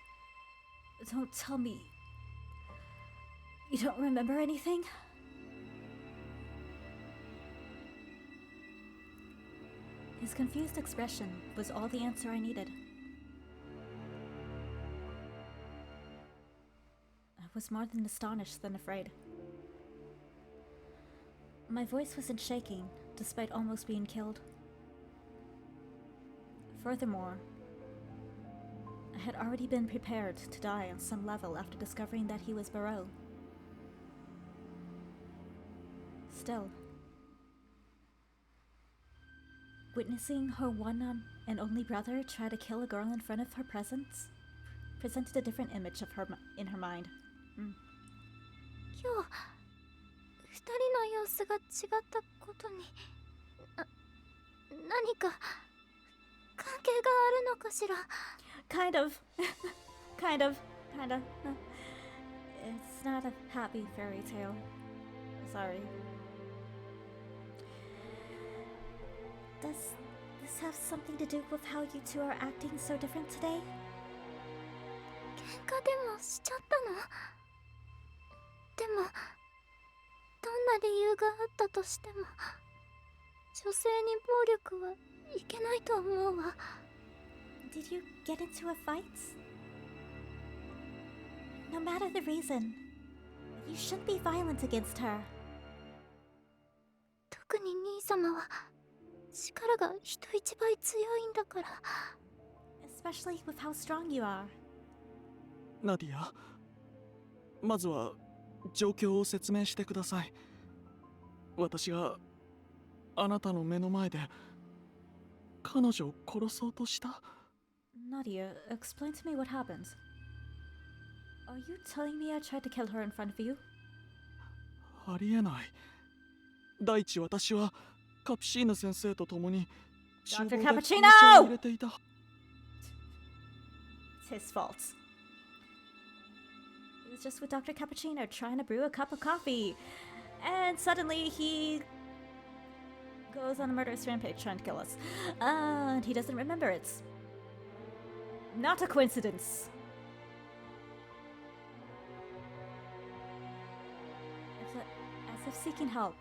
don't tell me. You don't remember anything? His confused expression was all the answer I needed. was more than astonished than afraid. My voice wasn't shaking, despite almost being killed. Furthermore, I had already been prepared to die on some level after discovering that he was Barreau. Still, witnessing her one and only brother try to kill a girl in front of her presence presented a different image of her in her mind. 今日二人の様子が違ったことに何か関係があるのかしら。 Kind of. Kinda. It's not a happy fairy tale. Sorry. Does this have something to do with how you two are acting so different today? 喧嘩でもしちゃったの？でもどんな理由があったとしても女性に暴力はいけないと思うわ。 Did you get into a fight? No matter the reason, you shouldn't be violent against her. 特に兄様は力が人一倍強いんだから。 Especially with how strong you are. ナディア、まずは状況を説明してください。私があなたの目の前で彼女を殺そうとした。 Nadia, explain to me what happened. Are you telling me I tried to kill her in front of you? ありえない。第一、私はカプシーヌ先生と共に厨房で紅茶を入れていた。 It's his fault. He was just with Dr. Cappuccino trying to brew a cup of coffee. And suddenly he goes on a murderous rampage trying to kill us. And he doesn't remember it. Not a coincidence. As if seeking help,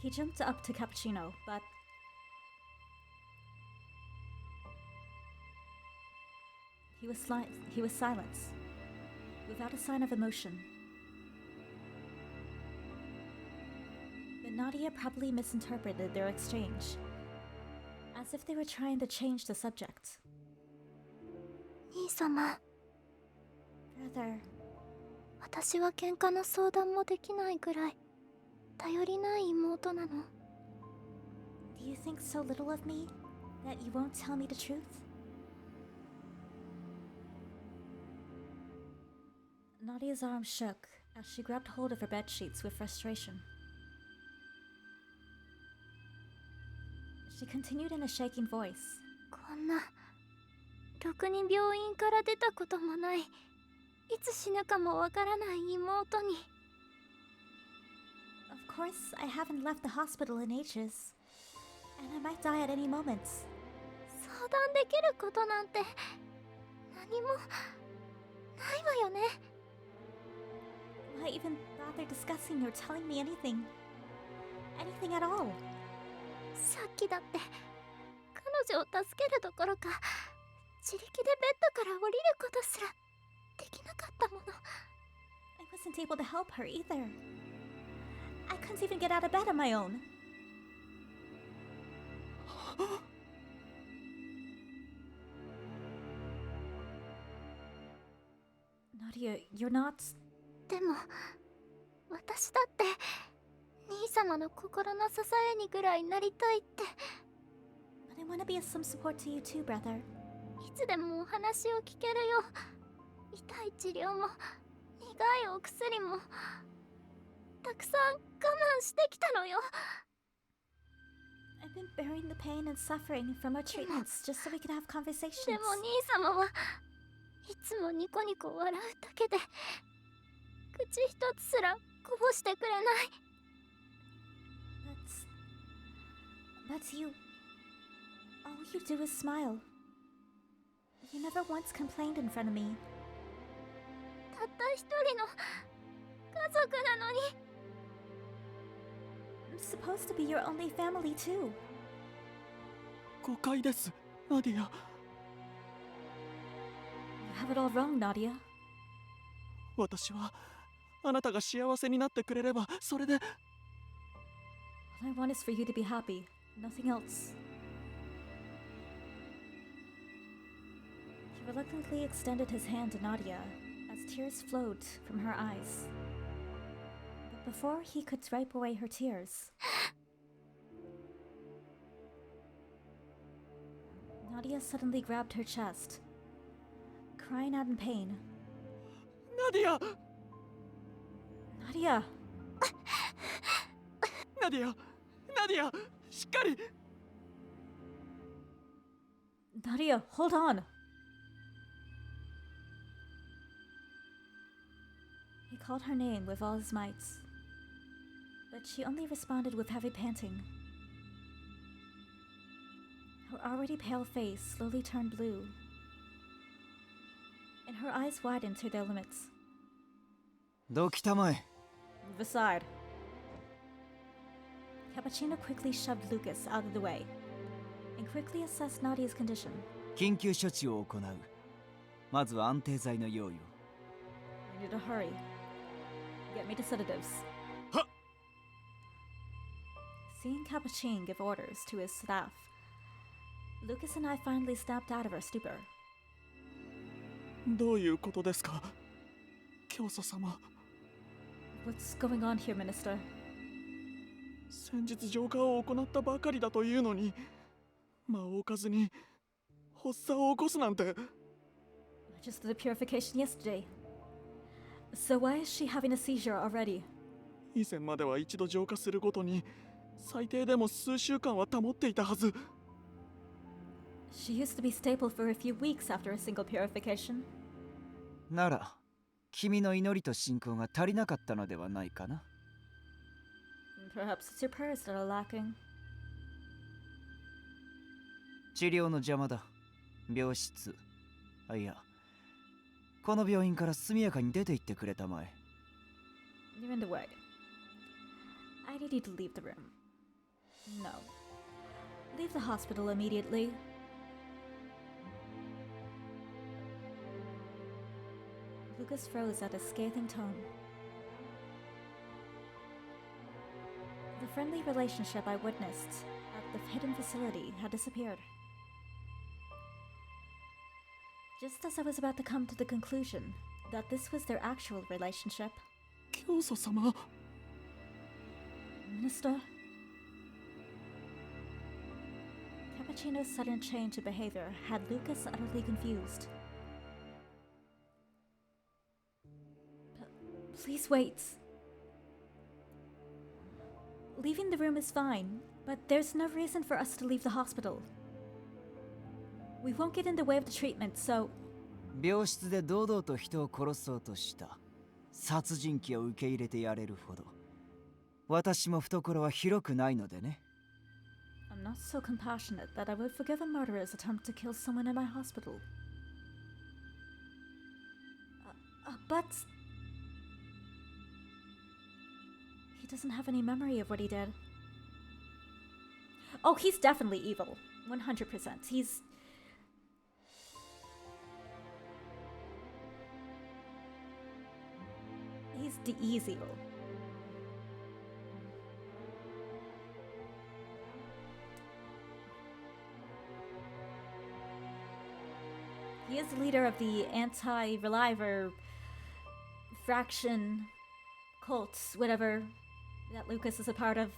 he jumped up to Cappuccino, but he was silent, without a sign of emotion. But Nadia probably misinterpreted their exchange, as if they were trying to change the subject. 兄様、 Brother, 私は喧嘩の相談もできないぐらい頼りない妹なの。 do you think so little of me that you won't tell me the truth? Nadia's arm shook as she grabbed hold of her bed sheets with frustration. She continued in a shaking voice. こんなろくに病院から出たこともない、いつ死ぬかもわからない妹に。 Of course, I haven't left the hospital in ages, and I might die at any moment. 相談できることなんて何もないわよね。 Why even bother discussing or telling me anything? Anything at all? さっきだって彼女を助けるどころか自力でベッドから降りることすらできなかったもの。 I wasn't able to help her either. I couldn't even get out of bed on my own. Nadia, you're not... でも私だって兄様の心の支えにぐらいなりたいって。 But I want to be of some support to you too, brother. いつでもお話を聞けるよ。痛い治療も苦いお薬もたくさん我慢してきたのよ。 I've been bearing the pain and suffering from our treatments just so we could have conversations. でも兄様はいつもニコニコ笑うだけで口一つすらこぼしてくれない。 But you... all you do is smile. You never once complained in front of me. たった一人の家族なのに。 I'm supposed to be your only family too. 誤解です、ナディア。 You have it all wrong, Nadia. 私はあなたが幸せになってくれればそれで。 All I want is for you to be happy. Nothing else. He reluctantly extended his hand to Nadia as tears flowed from her eyes. But before he could wipe away her tears, Nadia suddenly grabbed her chest, crying out in pain. ナディア、 Nadia! ナディア、ナディア、しっかり。 Nadia, hold on! He called her name with all his mights, but she only responded with heavy panting. Her already pale face slowly turned blue, and her eyes widened to their limits. どきたまえ。 Move aside. Cappuccino quickly shoved Lucas out of the way and quickly assessed Nadia's condition. 緊急処置を行う。まずは安定剤の用意を。 We need to hurry. Get me to sedatives. Huh. Seeing Capuchin give orders to his staff, Lucas and I finally snapped out of our stupor. どういうことですか、教祖様。 What's going on here, Minister? 先日浄化を行ったばかりだというのに、間を置かずに発作を起こすなんて。 I just did a purification yesterday. So why is she having a seizure already? 以前までは一度浄化するごとに最低でも数週間は保っていたはず。 She used to be stable for a few weeks after a single purification. なら、君の祈りと信仰が足りなかったのではないかな。 Perhaps it's your prayers that are lacking. 治療の邪魔だ。病室。あ、いや、この病院から速やかに出て行ってくれたまえ。 You're in the way. I need you to leave the room. No. Leave the hospital immediately. Lucas froze at a scathing tone. The friendly relationship I witnessed at the hidden facility had disappeared. Just as I was about to come to the conclusion that this was their actual relationship, 教祖様。 Minister? Cappuccino's sudden change of behavior had Lucas utterly confused. Please wait. Leaving the room is fine, but there's no reason for us to leave the hospital. We won't get in the way of the treatment, so... 病室で堂々と人を殺そうとした殺人鬼を受け入れてやれるほど私も懐は広くないのでね。 I'm not so compassionate that I would forgive a murderer's attempt to kill someone in my hospital. But... He doesn't have any memory of what he did. Oh, he's definitely evil. 100%. He's the easy evil. He is the leader of the anti-reliever fraction, cult, whatever, that Lucas is a part of.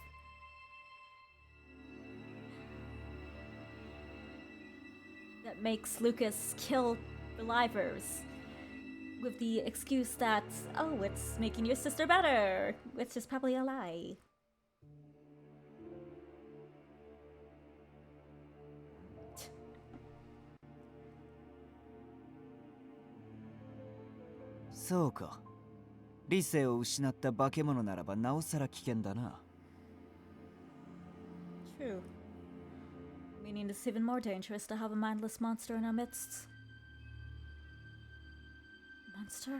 That makes Lucas kill relievers with the excuse that, oh, it's making your sister better, which is probably a lie.そうか。理性を失った化け物ならばなおさら危険だな。True. Meaning it's even more dangerous to have a mindless monster in our midst. Monster?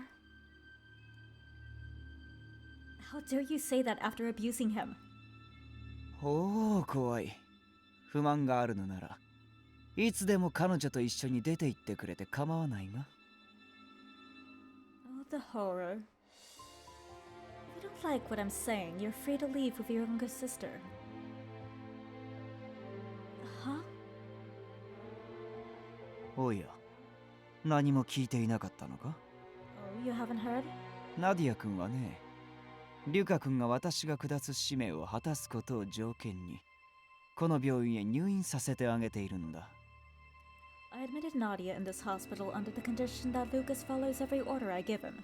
How dare you say that after abusing him? おお、怖い。不満があるのなら、いつでも彼女と一緒に出て行ってくれて構わないが。Oh, What the horror? If you don't like what I'm saying, you're free to leave with your younger sister. Huh? おや、何も聞いていなかったのか？ Oh, you haven't heard? ナディア君はね、リュカ君が私が下す使命を果たすことを条件に、この病院へ入院させてあげているんだ。I admitted Nadia in this hospital under the condition that Lucas follows every order I give him.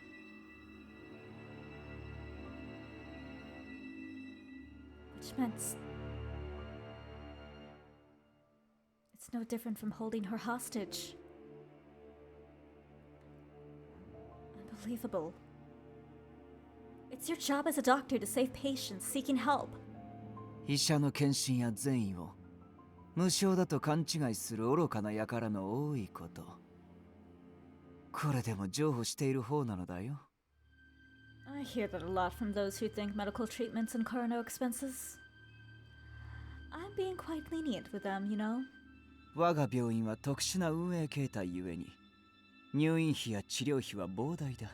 Which meant... It's no different from holding her hostage. Unbelievable. It's your job as a doctor to save patients seeking help. 医者の献身や善意を無償だと勘違いする愚かな輩の多いこと。これでも譲歩している方なのだよ。I hear that a lot from those who think medical treatments incur no expenses. I'm being quite lenient with them, you know. 我が病院は特殊な運営形態ゆえに、入院費や治療費は膨大だ。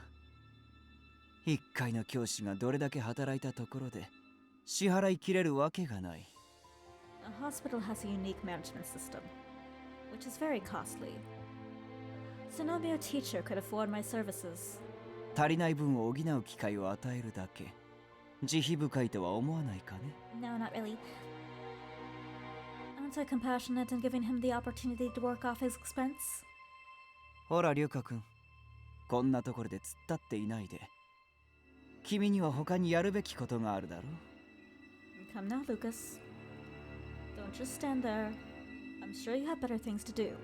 一回の教師がどれだけ働いたところで支払いきれるわけがない。A hospital has a unique management system, which is very costly. So no mere teacher could afford my services. 足りない分を補う機会を与えるだけ。慈悲深いとは思わないかね。 No, not really. Aren't I compassionate in giving him the opportunity to work off his expense? ほら、リュカ君。こんなところで突っ立っていないで。君には他にやるべきことがあるだろう。 Come now, Lucas. Don't just stand there. I'm sure you have better things to do.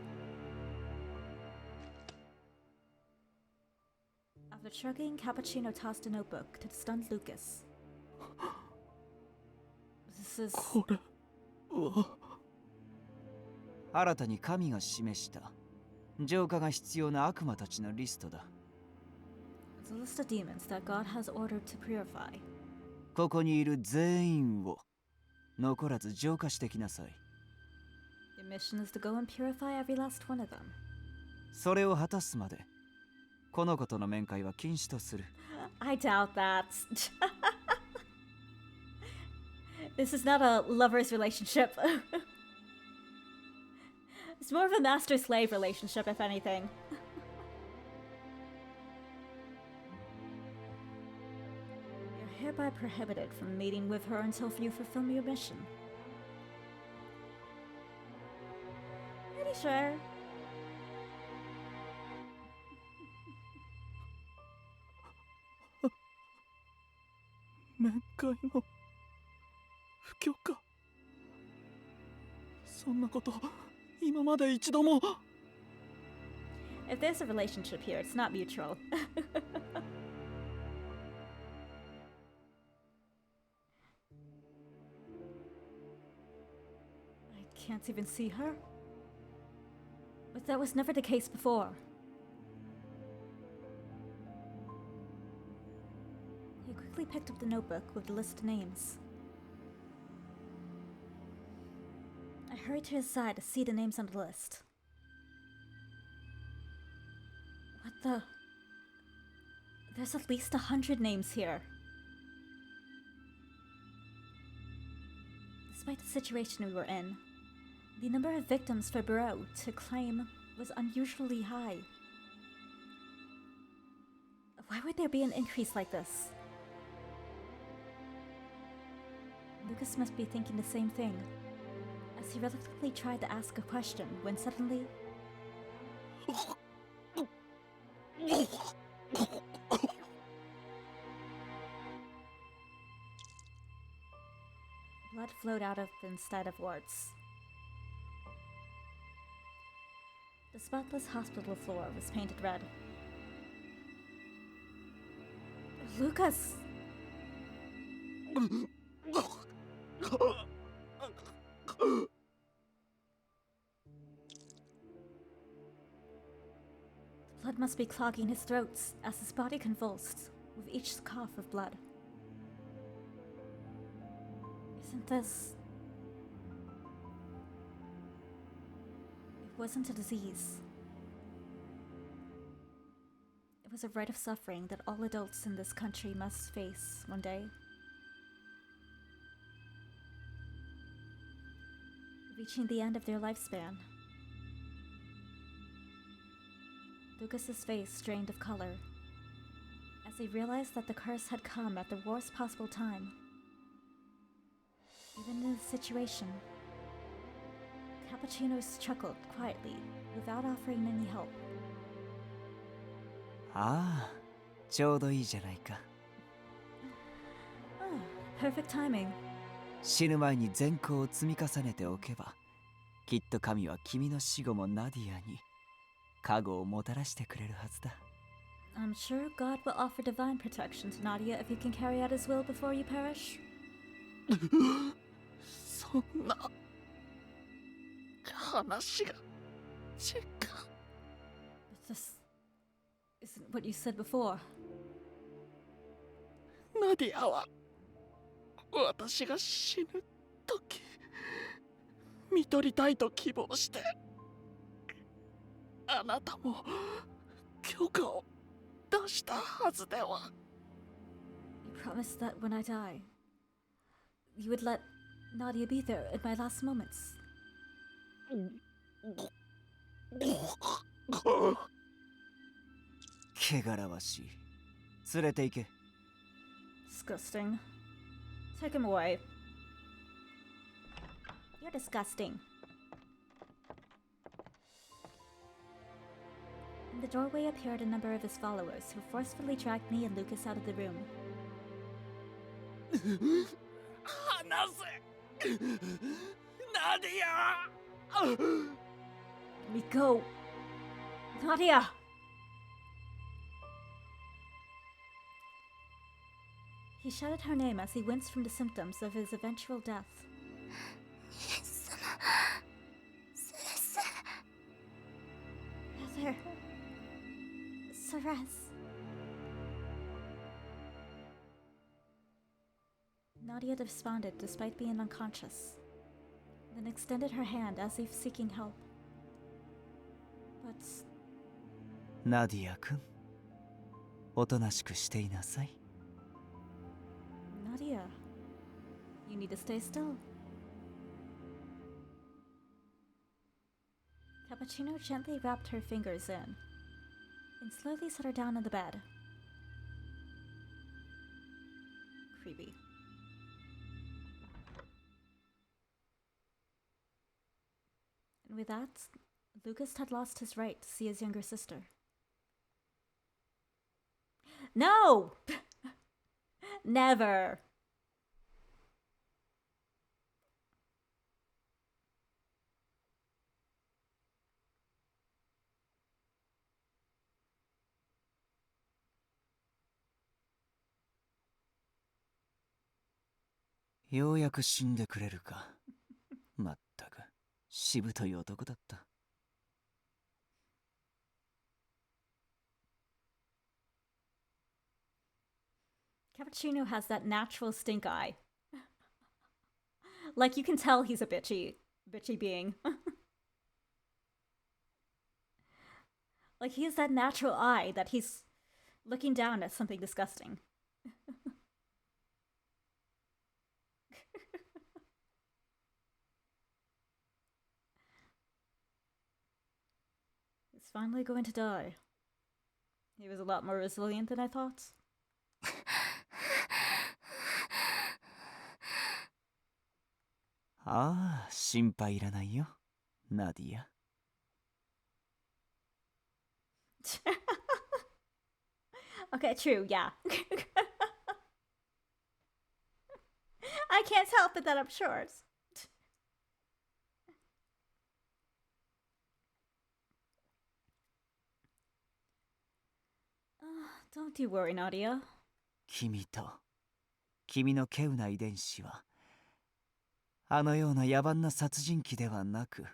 After shrugging, Cappuccino tossed a notebook to the stunned Lucas. This is... これは新たに神が示した浄化が必要な悪魔たちのリストだ。 It's a list of demons that God has ordered to purify. ここにいる全員を残らず浄化してきなさい。 Your mission is to go and purify every last one of them. それを果たすまでこの子との面会は禁止とする。 I doubt that. This is not a lover's relationship. It's more of a master-slave relationship, if anything. You're hereby prohibited from meeting with her until you fulfill your mission. Pretty sure. 面会の不許可。そんなこと今まで一度も。 If there's a relationship here, it's not mutual. I can't even see her. But that was never the case before. He quickly picked up the notebook with the list of names. I hurried to his side to see the names on the list. What the? There's at least 100 names here. Despite the situation we were in, the number of victims for Bureau to claim was unusually high. Why would there be an increase like this? Lucas must be thinking the same thing, as he reluctantly tried to ask a question when suddenly... Blood flowed out of instead of words. The spotless hospital floor was painted red. Lucas! The blood must be clogging his throats as his body convulsed with each cough of blood. Isn't this... It wasn't a disease. It was a rite of suffering that all adults in this country must face one day. Reaching the end of their lifespan. Lucas's face drained of color as he realized that the curse had come at the worst possible time. Even in this situation, Cappuccino chuckled quietly without offering any help. ああ、ちょうどいいじゃないか。 Perfect timing. 死ぬ前に善行を積み重ねておけば、きっと神は君の死後もナディアに加護をもたらしてくれるはずだ。 I'm sure God will offer divine protection to Nadia if you can carry out his will before you perish. そんな話が違う。 But this isn't what you said before. ナディアは私が死ぬ時見取りたいと希望してあなたも許可を出したはずでは。 You promised that when I die, you would let Nadia be there at my last moments. 汚らわしい。連れて行け。 Disgusting. Take him away. You're disgusting. In the doorway appeared a number of his followers who forcefully dragged me and Lucas out of the room. 離せナディア。 Let me go! Nadia! He shouted her name as he winced from the symptoms of his eventual death. Mother. Ceres. Nadia responded despite being unconscious, then extended her hand as if seeking help. But ナディア君、おとなしくしていなさい。 Nadia, you need to stay still. Cappuccino gently wrapped her fingers in and slowly set her down on the bed. Creepy. And with that, Lucas had lost his right to see his younger sister. No! Never!「ようやく死んでくれるか。まったくしぶとい男だった。 Cappuccino has that natural stink eye. Like you can tell he's a bitchy being. Like he has that natural eye that he's looking down at something disgusting. He's finally going to die. He was a lot more resilient than I thought. ああ、心配いらないよ、ナディア。 Okay, true, yeah. I can't help it that I'm short. Don't you worry, Nadia. 君と君の稀有な遺伝子はあのような野蛮な殺人鬼ではなく、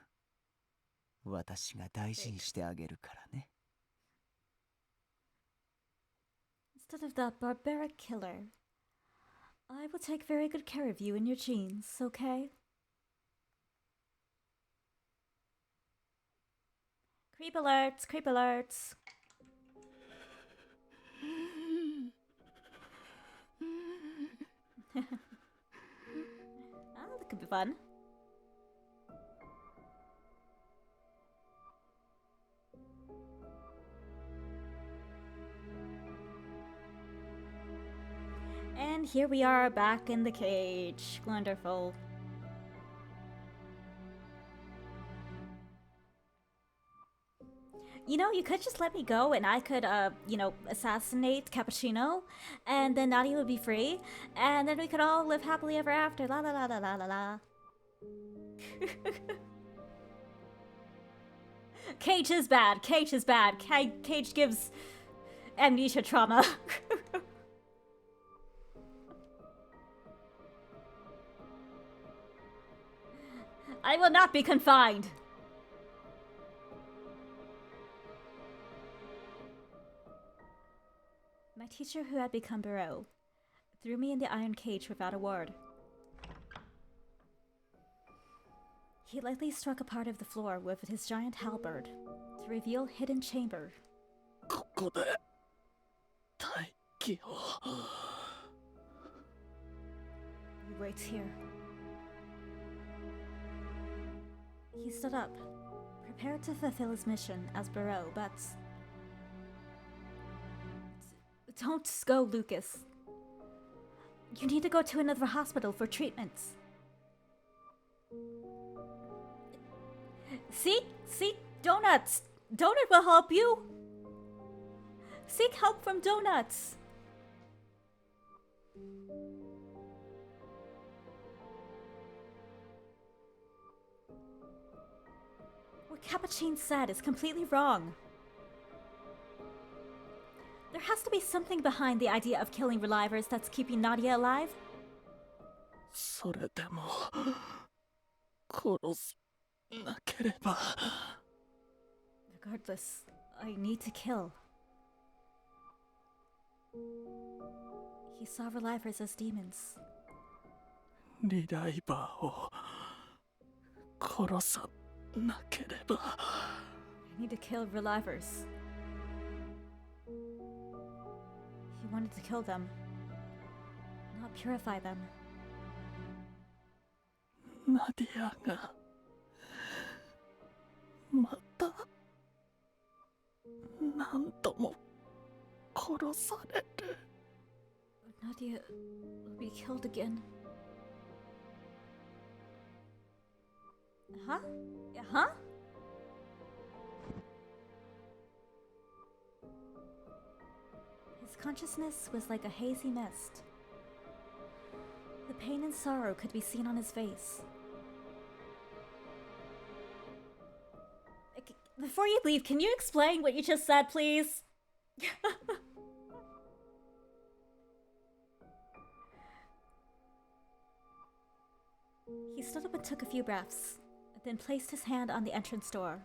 私が大事にしてあげるからね。 Instead of that barbaric killer, I will take very good care of you and your genes, okay? Creep alerts, creep alerts. Oh, that could be fun. And here we are back in the cage. Wonderful. You know, you could just let me go and I could, assassinate Cappuccino, and then Nadia would be free, and then we could all live happily ever after. La la la la la la la. Cage is bad. Cage is bad. Cage gives amnesia trauma. I will not be confined. My teacher, who had become Barreau, threw me in the iron cage without a word. He lightly struck a part of the floor with his giant halberd to reveal hidden chamber. ここで待機を。 He waits here. He stood up, prepared to fulfill his mission as Barreau, but... Don't go, Lucas. You need to go to another hospital for treatments. See? Donuts! Donut will help you! Seek help from Donuts! What Capuchin said is completely wrong. There has to be something behind the idea of killing Relivers that's keeping Nadia alive. それでも殺すなければ。 Regardless, I need to kill. He saw Relivers as demons. リライバーを殺さなければ。 I need to kill Relivers. He wanted to kill them, not purify them. ナディアがまた何度も殺される。 Nadia will be killed again. Huh? Huh? His consciousness was like a hazy mist. The pain and sorrow could be seen on his face. Before you leave, can you explain what you just said, please? He stood up and took a few breaths, then placed his hand on the entrance door.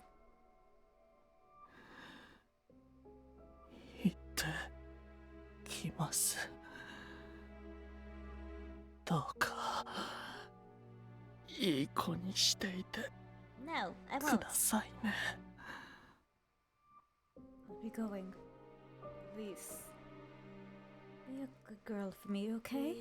行ってきます。どうかいい子にしていて No, I く won't. ださいね。 I'll be going. Please. Be a good girl for me, okay?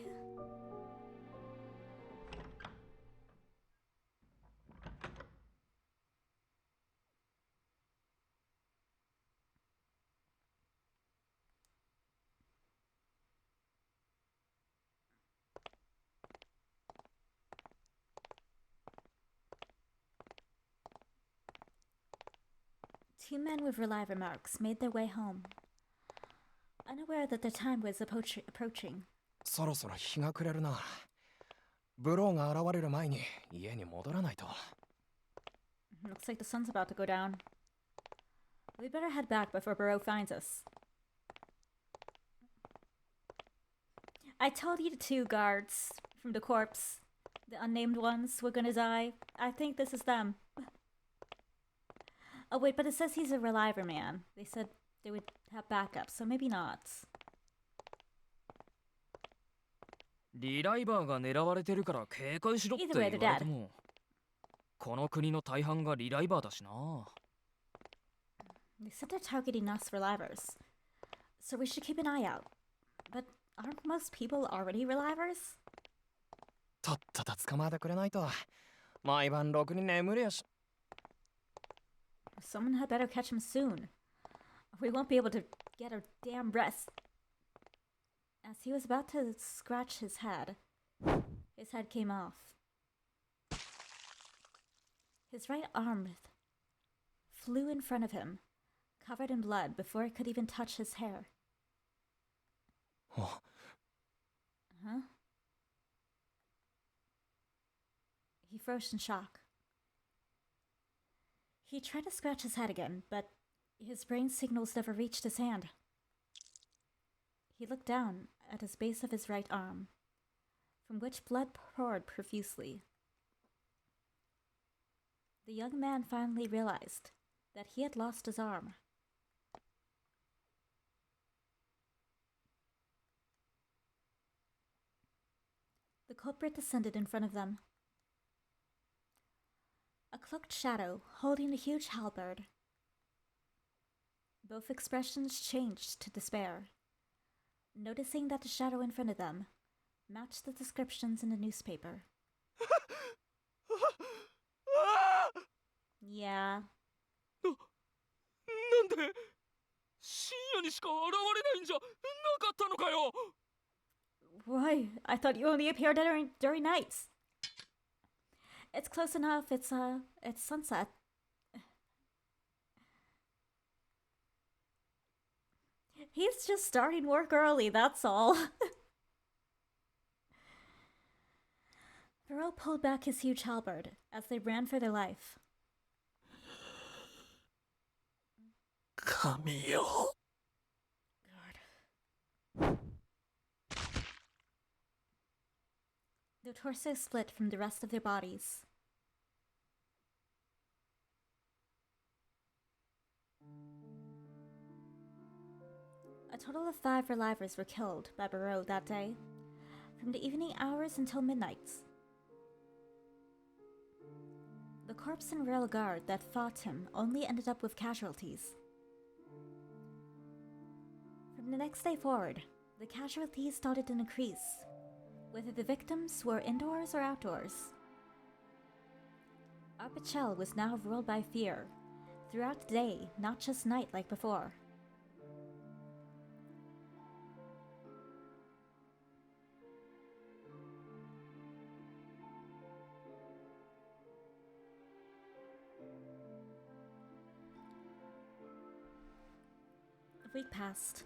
Two men with reliver marks made their way home, unaware that their time was approaching. そろそろ日が暮れるな。ブローが現れる前に家に戻らないと。Looks like the sun's about to go down. We better head back before Barreau finds us. I told you the two guards from the corpse, the unnamed ones, were gonna die. I think this is them. Oh wait, but it says he's a reliver man. They said they would have backup, so maybe not. リライバーが狙われてるから警戒しろって言われても、この国の大半がリライバーだしな。They said they're targeting us relivers. so we should keep an eye out. But aren't most people already relievers? とっとと捕まえてくれないと毎晩ろくに眠れやし。 Someone had better catch him soon. We won't be able to get our damn rest. As he was about to scratch his head came off. His right arm flew in front of him, covered in blood before it could even touch his hair. あ Huh? He froze in shock. He tried to scratch his head again, but his brain signals never reached his hand. He looked down at his base of his right arm, from which blood poured profusely. The young man finally realized that he had lost his arm. The culprit descended in front of them. A cloaked shadow holding a huge halberd. Both expressions changed to despair, noticing that the shadow in front of them matched the descriptions in the newspaper. Yeah. なんで深夜にしか現れないんじゃなかったのかよ。 Why? I thought you only appeared during nights. It's close enough. It's sunset. He's just starting work early, that's all. Thoreau pulled back his huge halberd as they ran for their life. 神よ。 Their torsos split from the rest of their bodies. A total of 5 relievers were killed by Barreau that day, from the evening hours until midnight. The corpse and rail guard that fought him only ended up with casualties. From the next day forward, the casualties started to increase, whether the victims were indoors or outdoors. Arpichel was now ruled by fear, throughout the day, not just night like before. A week passed.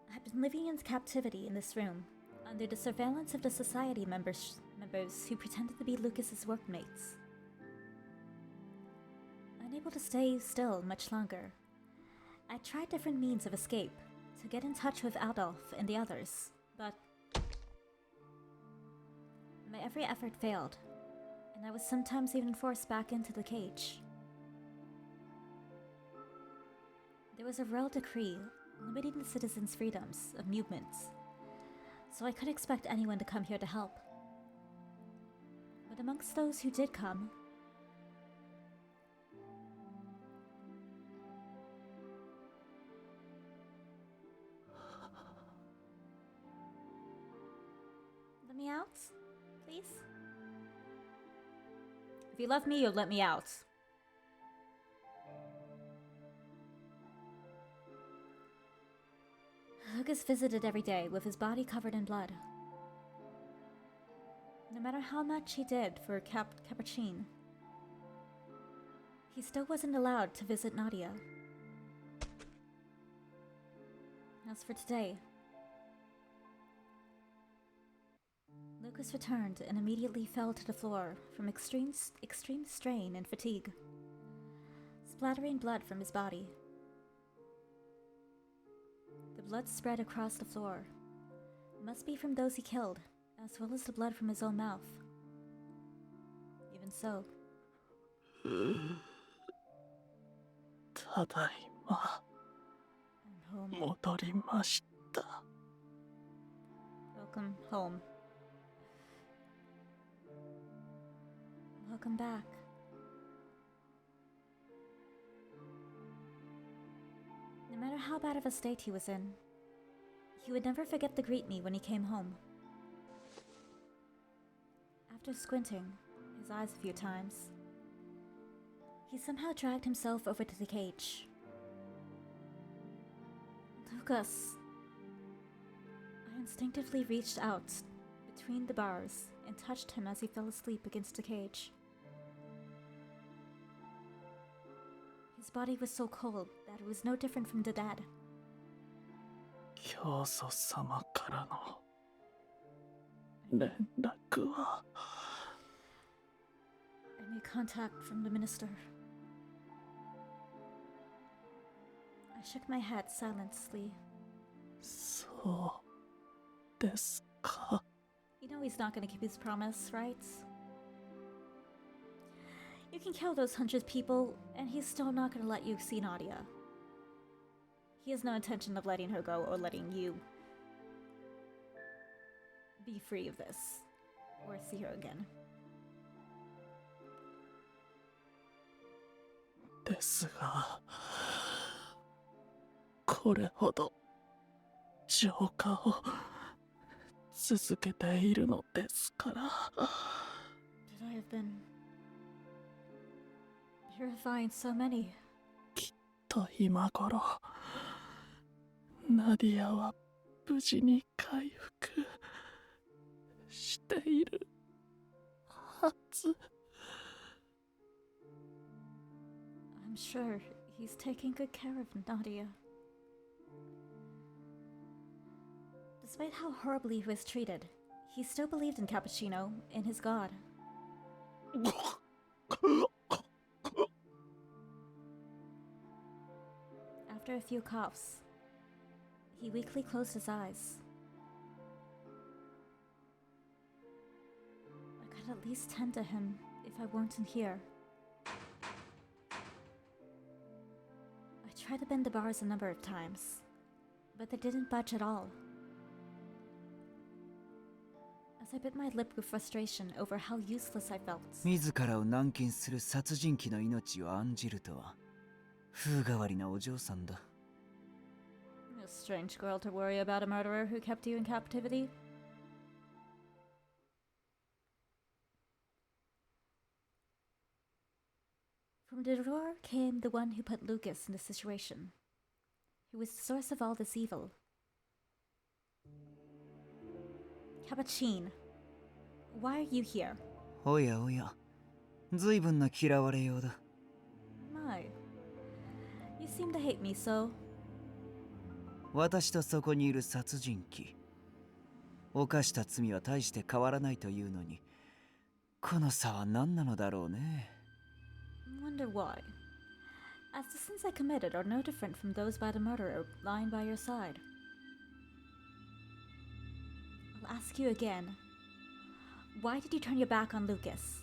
I had been living in captivity in this room, under the surveillance of the society members who pretended to be Lucas's workmates. Unable to stay still much longer, I tried different means of escape to get in touch with Adolf and the others, but my every effort failed, and I was sometimes even forced back into the cage. There was a royal decree limiting the citizens' freedoms of movements, so I couldn't expect anyone to come here to help. But amongst those who did come, let me out, please? If you love me, you'll let me out. Lucas visited every day with his body covered in blood. No matter how much he did for Capuchin, he still wasn't allowed to visit Nadia. As for today, Lucas returned and immediately fell to the floor from extreme strain and fatigue, splattering blood from his body. The blood spread across the floor. It must be from those he killed, as well as the blood from his own mouth. Even so, ただいま I'm home. 戻りました。 Welcome home. Welcome back. matter how bad of a state he was in, he would never forget to greet me when he came home. After squinting his eyes a few times, he somehow dragged himself over to the cage. Lucas. I instinctively reached out between the bars and touched him as he fell asleep against the cage. His body was so cold that it was no different from the dead. 教祖様からの連絡は I made contact from the minister. I shook my head silently. そうですか。 You know he's not going to keep his promise, right? You can kill those 100 people, and he's still not going to let you see Nadia. He has no intention of letting her go or letting you be free of this, or see her again. ですが、これほど浄化を続けているのですから。 Did I have been purifying so many? きっと今頃、ナディアは無事に回復しているはず。 I'm sure he's taking good care of Nadia. Despite how horribly he was treated, he still believed in Cappuccino, in his god. After a few coughs, he weakly closed his eyes. I could at least tend to him if I weren't in here. I tried to bend the bars a number of times, but they didn't budge at all. As I bit my lip with frustration over how useless I felt. 自らを軟禁する殺人鬼の命を案じるとは風変わりなお嬢さんだ。 A strange girl to worry about a murderer who kept you in captivity. From the drawer came the one who put Lucas in this situation, who was the source of all this evil. Cappuccino, why are you here? おやおや、随分な嫌われようだ。 My, you seem to hate me so. 私とそこにいる殺人鬼。犯した罪は大して変わらないというのに、この差は何なのだろうね。 Wonder why. As the sins I committed are no different from those by the murderer lying by your side. I'll ask you again. Why did you turn your back on Lucas?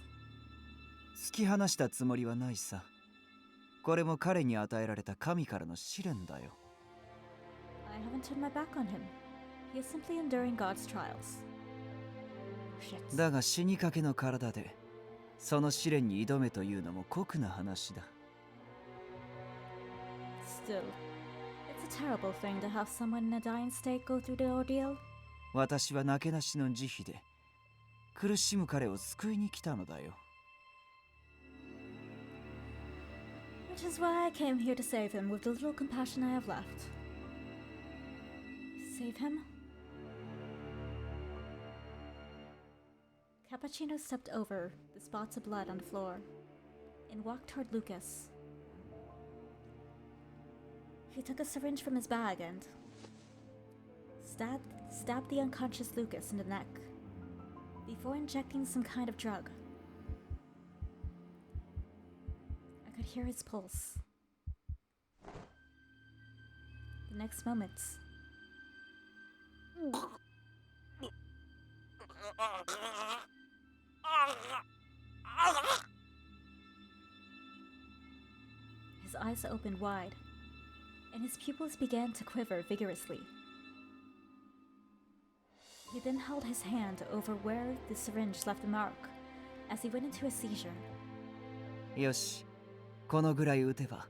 突き放したつもりはないさ。これも彼に与えられた神からの試練だよ。 I haven't turned my back on him. He is simply enduring God's trials. Shit. だが死にかけの体で、その試練に挑めというのも酷な話だ。 Still, it's a terrible thing to have someone in a dying state go through the ordeal. 私はなけなしの慈悲で、苦しむ彼を救いに来たのだよ。 Which is why I came here to save him with the little compassion I have left. Save him? Cappuccino stepped over the spots of blood on the floor and walked toward Lucas. He took a syringe from his bag and stabbed the unconscious Lucas in the neck before injecting some kind of drug. I could hear his pulse. The next moment, his eyes opened wide, and his pupils began to quiver vigorously. He then held his hand over where the syringe left a mark as he went into a seizure. よし、このぐらい打てば、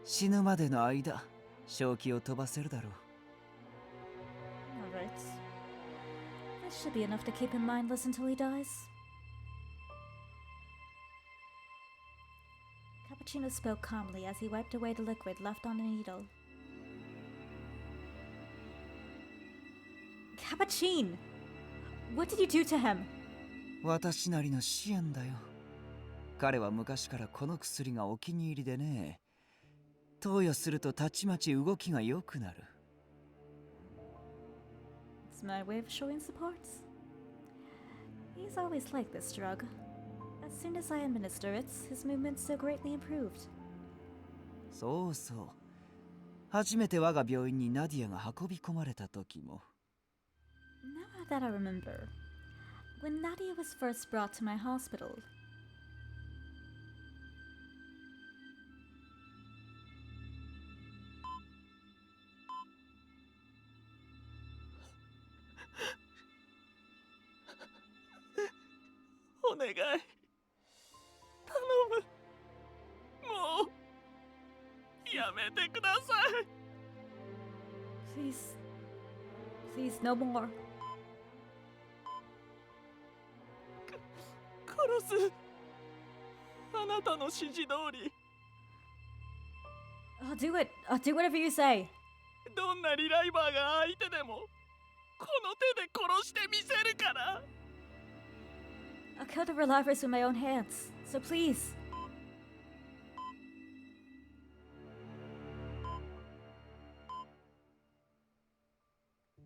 死ぬまでの間、正気を飛ばせるだろう。 Alright. This should be enough to keep him mindless until he dies. Cappuccino spoke calmly as he wiped away the liquid left on the needle. Cappuccino! What did you do to him? 私なりの支援だよ。彼は昔からこの薬がお気に入りでね。投与するとたちまち動きが良くなる。 It's my way of showing support. He's always liked this drug. As soon as I administer it, his movements so greatly improved. そうそう。初めて我が病院にナディアが運び込まれた時も。 Now that I remember, when Nadia was first brought to my hospital, please, please, no more. I'll do it. I'll do whatever you say. どんなリライバーが相手でもこの手で殺してみせるから。 I'll kill the relivers with my own hands. So please.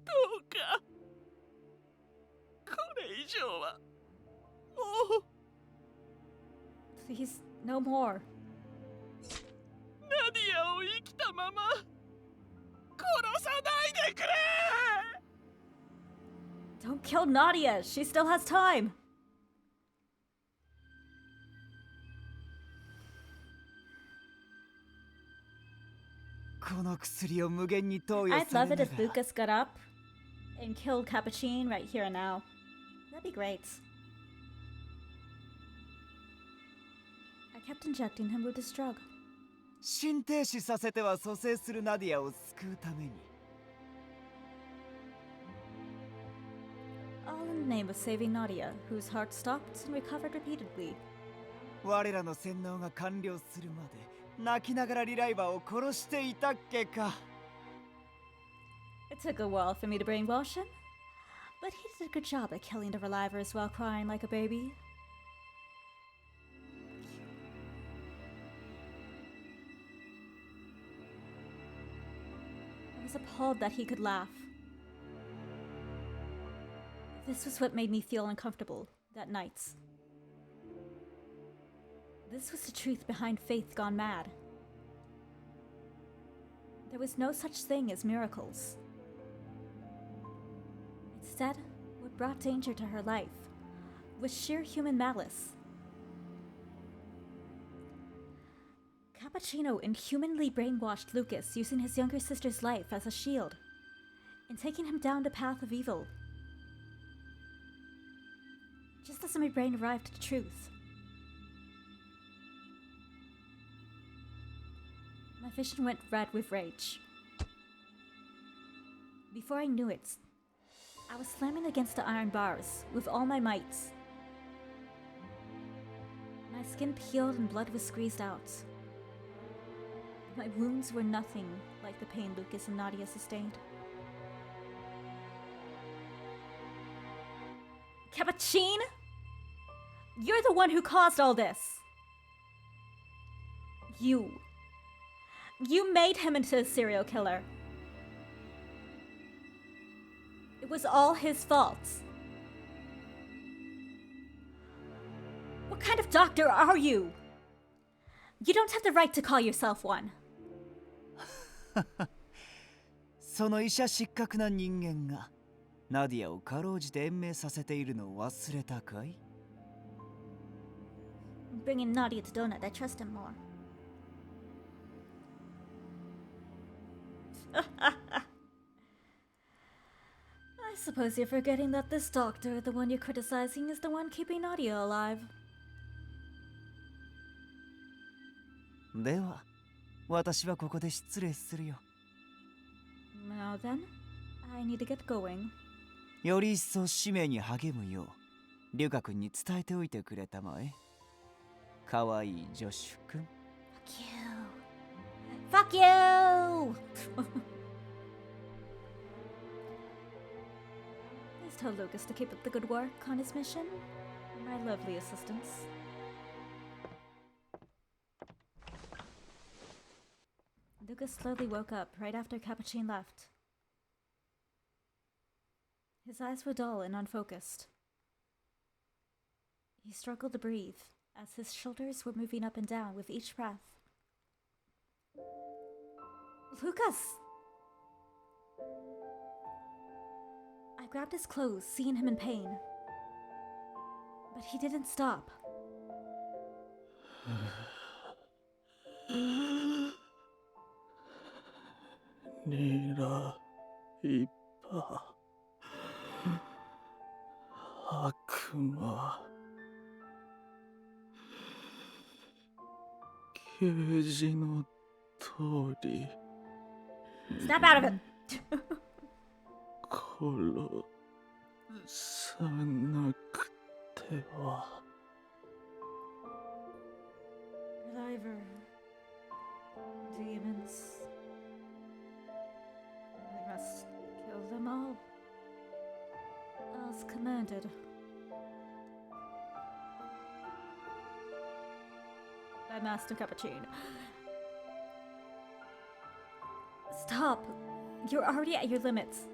どうかこれ以上はもう Please, no more. ナディアを生きたまま殺さないでくれ。 Don't kill Nadia. She still has time. この薬を無限に投与 I'd さ love れ it な if がら Lucas got up and killed Cappuccino right here and now. That'd be great. I kept injecting him with this drug. 心停止させては蘇生するナディアを救うために。 All in the name of saving Nadia, whose heart stopped and recovered repeatedly. 我らの洗脳が完了するまで泣きながらリライバーを殺していたっけか。 It took a while for me to brainwash him, but he did a good job at killing the relivers while crying like a baby. I was appalled that he could laugh. This was what made me feel uncomfortable that night. This was the truth behind faith gone mad. There was no such thing as miracles. Instead, what brought danger to her life was sheer human malice. Cappuccino inhumanly brainwashed Lucas using his younger sister's life as a shield and taking him down the path of evil. Just as my brain arrived at the truth, my vision went red with rage. Before I knew it, I was slamming against the iron bars with all my might. My skin peeled and blood was squeezed out. My wounds were nothing like the pain Lucas and Nadia sustained. Cappuccino? You're the one who caused all this! You made him into a serial killer. It was all his fault. What kind of doctor are you? You don't have the right to call yourself one. その医者失格な人間がナディアをかろうじて延命させているのを忘れたかい？ Bringing Nadia to Donut, I trust him more. I suppose you're forgetting that this doctor, the one you're criticizing, is the one keeping Nadia alive. では、私はここで失礼するよ。Now then, I need to get going. より一層使命に励むようリュカ君に伝えておいてくれたまえ。かわいいジョシュ君。 Fuck you! Please tell Lucas to keep up the good work on his mission. My lovely assistants. Lucas slowly woke up right after Capuchin left. His eyes were dull and unfocused. He struggled to breathe as his shoulders were moving up and down with each breath. Lucas! I grabbed his clothes, seeing him in pain. But he didn't stop. Nira Ipa Akuma Keiji no tori Snap out of it! 殺さなくては。Driver. Demons. I must kill them all. As commanded. By Master Capuchin. Stop! You're already at your limits.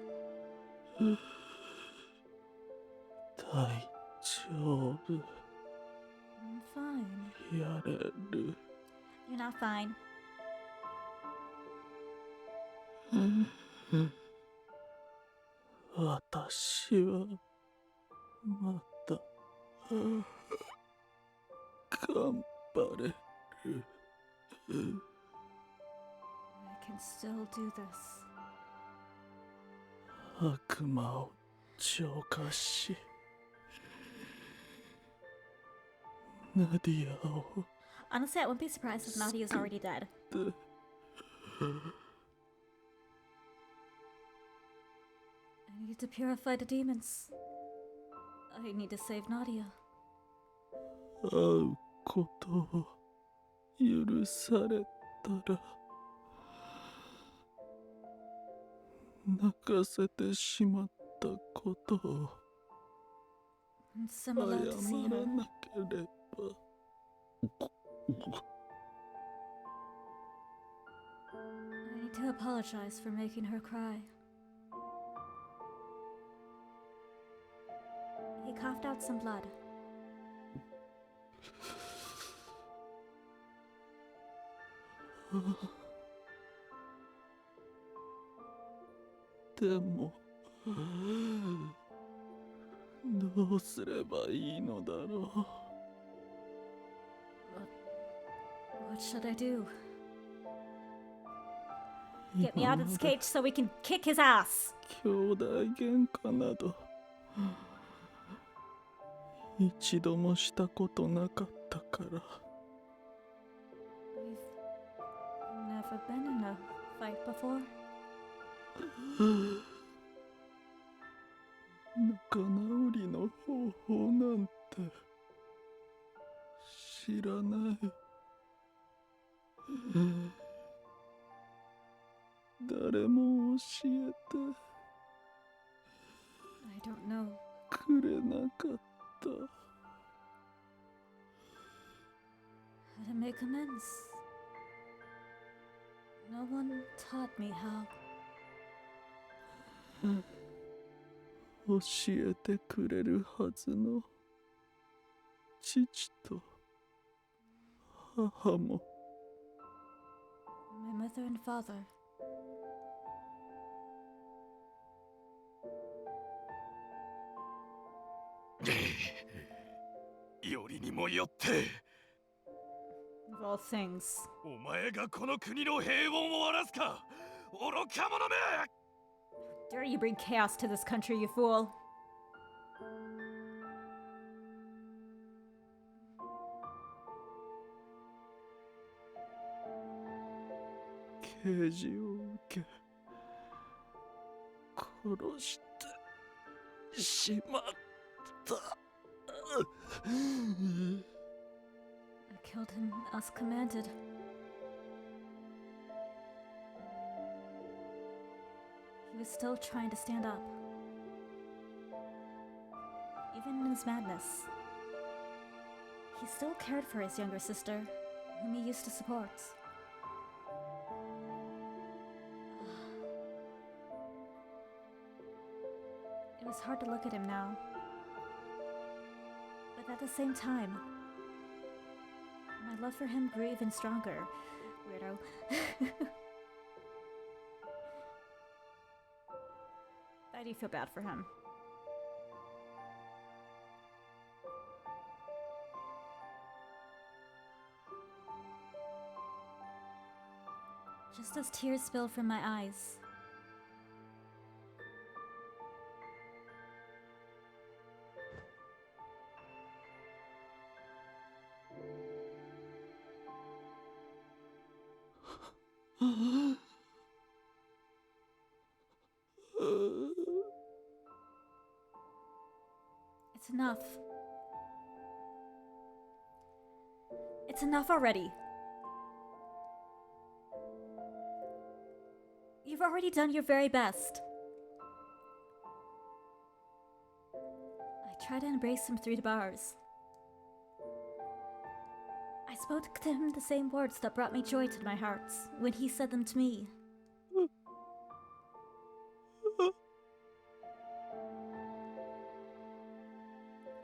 大丈夫。I'm fine. やれる。 You're not fine. 私はまだ頑張れる。 I can still do this. 悪魔を浄化しナディアを Honestly, I wouldn't be surprised if Nadia's already dead. I need to purify the demons. I need to save Nadia. 会うことを許されたら泣かせてしまったことを I'm allowed to see 謝ら her. なければ I need to apologize for making her cry. He coughed out some blood. でもどうすればいいのだろう What should I do? Get me out of this cage so we can kick his ass! 兄弟喧嘩など一度もしたことなかったから We've never been in a fight before. 仲直りの方法なんて知らない誰も教えて I don't know. くれなかった How to make amends. No one taught me how. 教えてくれるはずの父と母も My mother and father. よりにもよって Of all things. お前がこの国の平穏を荒らすか愚か者め Dare you bring chaos to this country, you fool! 刑事を受け殺してしまった。I killed him as commanded. He was still trying to stand up. Even in his madness, he still cared for his younger sister, whom he used to support. It was hard to look at him now. But at the same time, my love for him grew even stronger. Weirdo. I do feel bad for him. Just as tears spilled from my eyes, it's enough. It's enough already. You've already done your very best. I tried to embrace him through the bars. I spoke to him the same words that brought me joy to my heart when he said them to me.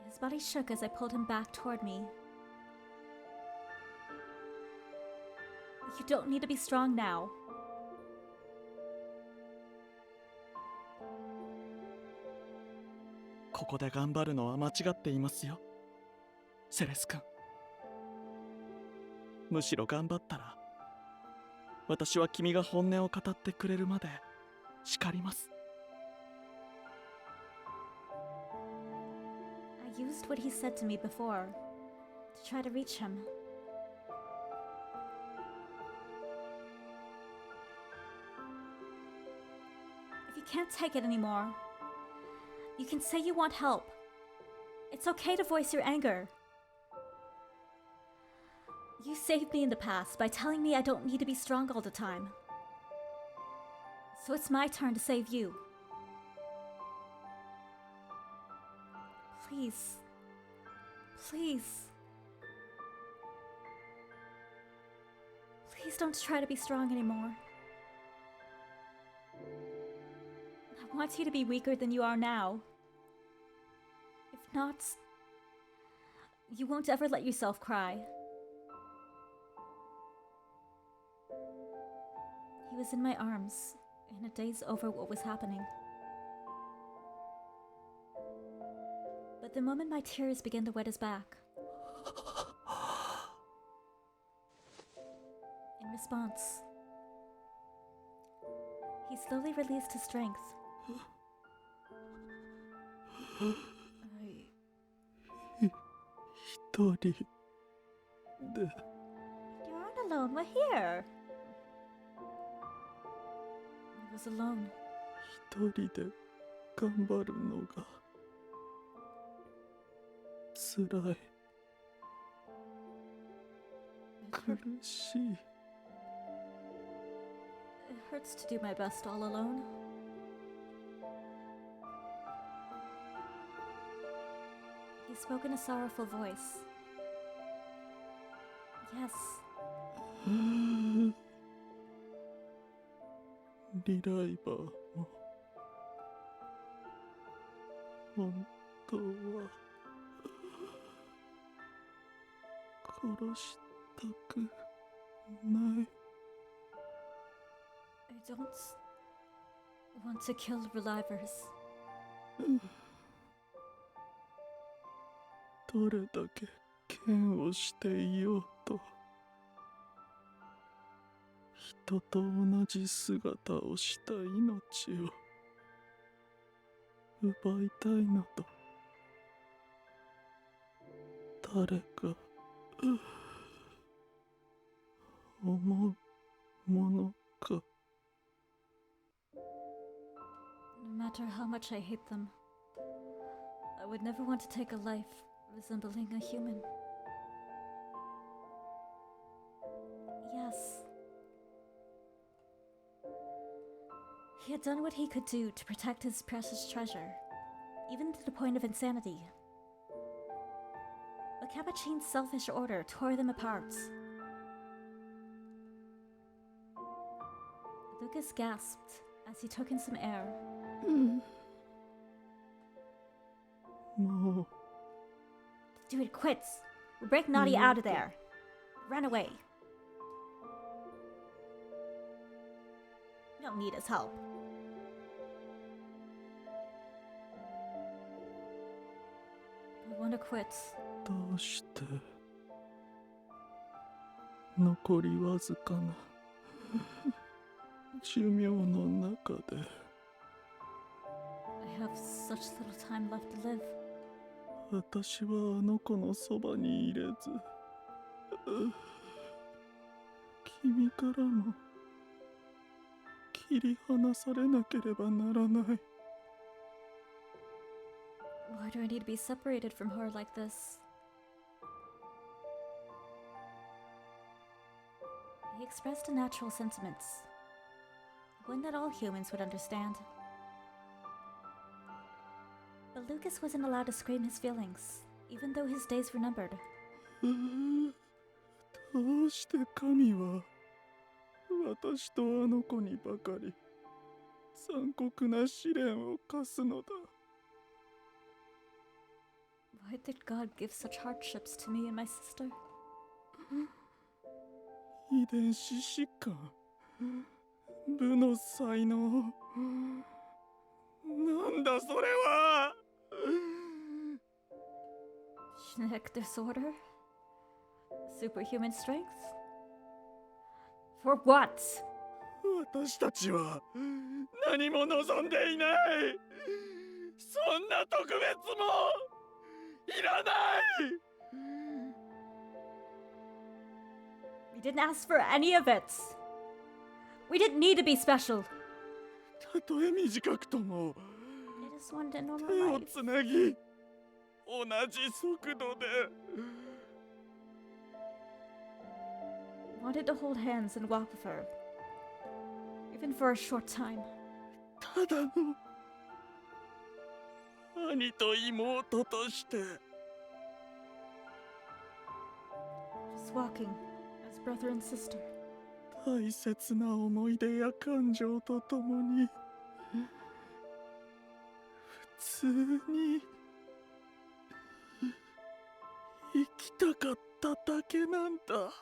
His body shook as I pulled him back toward me. You don't need to be strong now.ここで頑張るのは間違っていますよ、セレス君。むしろ頑張ったら、私は君が本音を語ってくれるまで叱ります。I used what he said to me before to try to reach him. If you can't take it anymore, you can say you want help. It's okay to voice your anger. You saved me in the past by telling me I don't need to be strong all the time. So it's my turn to save you. Please. Please. Please don't try to be strong anymore. I want you to be weaker than you are now. If not, you won't ever let yourself cry. He was in my arms, in a daze over what was happening. But the moment my tears began to wet his back, in response, he slowly released his strength.一人で You aren't alone, we're here. I was alone. 一人で頑張るのが辛い、苦しい。 It hurts to do my best all alone. He spoke in a sorrowful voice. Yes, リライバーも本当は殺したくない。 I don't want to kill relivers. どれだけ剣をしていようと、人と同じ姿をした命を奪いたいのと、誰か思うものか。No matter how much I hate them, I would never want to take a life resembling a human. Yes. He had done what he could do to protect his precious treasure, even to the point of insanity. But Capuchin's selfish order tore them apart. Lucas gasped as he took in some air. も Dude, quits! We'll break Naughty out of there! Run away! You don't need his help. I wanna quit. うどうして残りわずかな寿命の中で I have such little time left to live. 私はあの子のそばにいれず君からも切り離されなければならない Why do I need to be separated from her like this? He expressed a natural sentiment, one that all humans would understand. But Lucas wasn't allowed to scream his feelings, even though his days were numbered. どうして神は私とあの子にばかり残酷な試練を課すのだ Why did God give such hardships to me and my sister? 遺伝子疾患部の才能なんだそれは Genetic disorder? Superhuman strength? For what? 私たちは何も望んでいないそんな特別もいらない We didn't ask for any of it. We didn't need to be special. たとえ短くとも I just wanted a normal 手を life. つなぎ同じ速度で Wanted to hold hands and walk with her. Even for a short time. ただの兄と妹として Just walking as brother and sister. 大切な思い出や感情とともに普通に生きたかっただけなんだ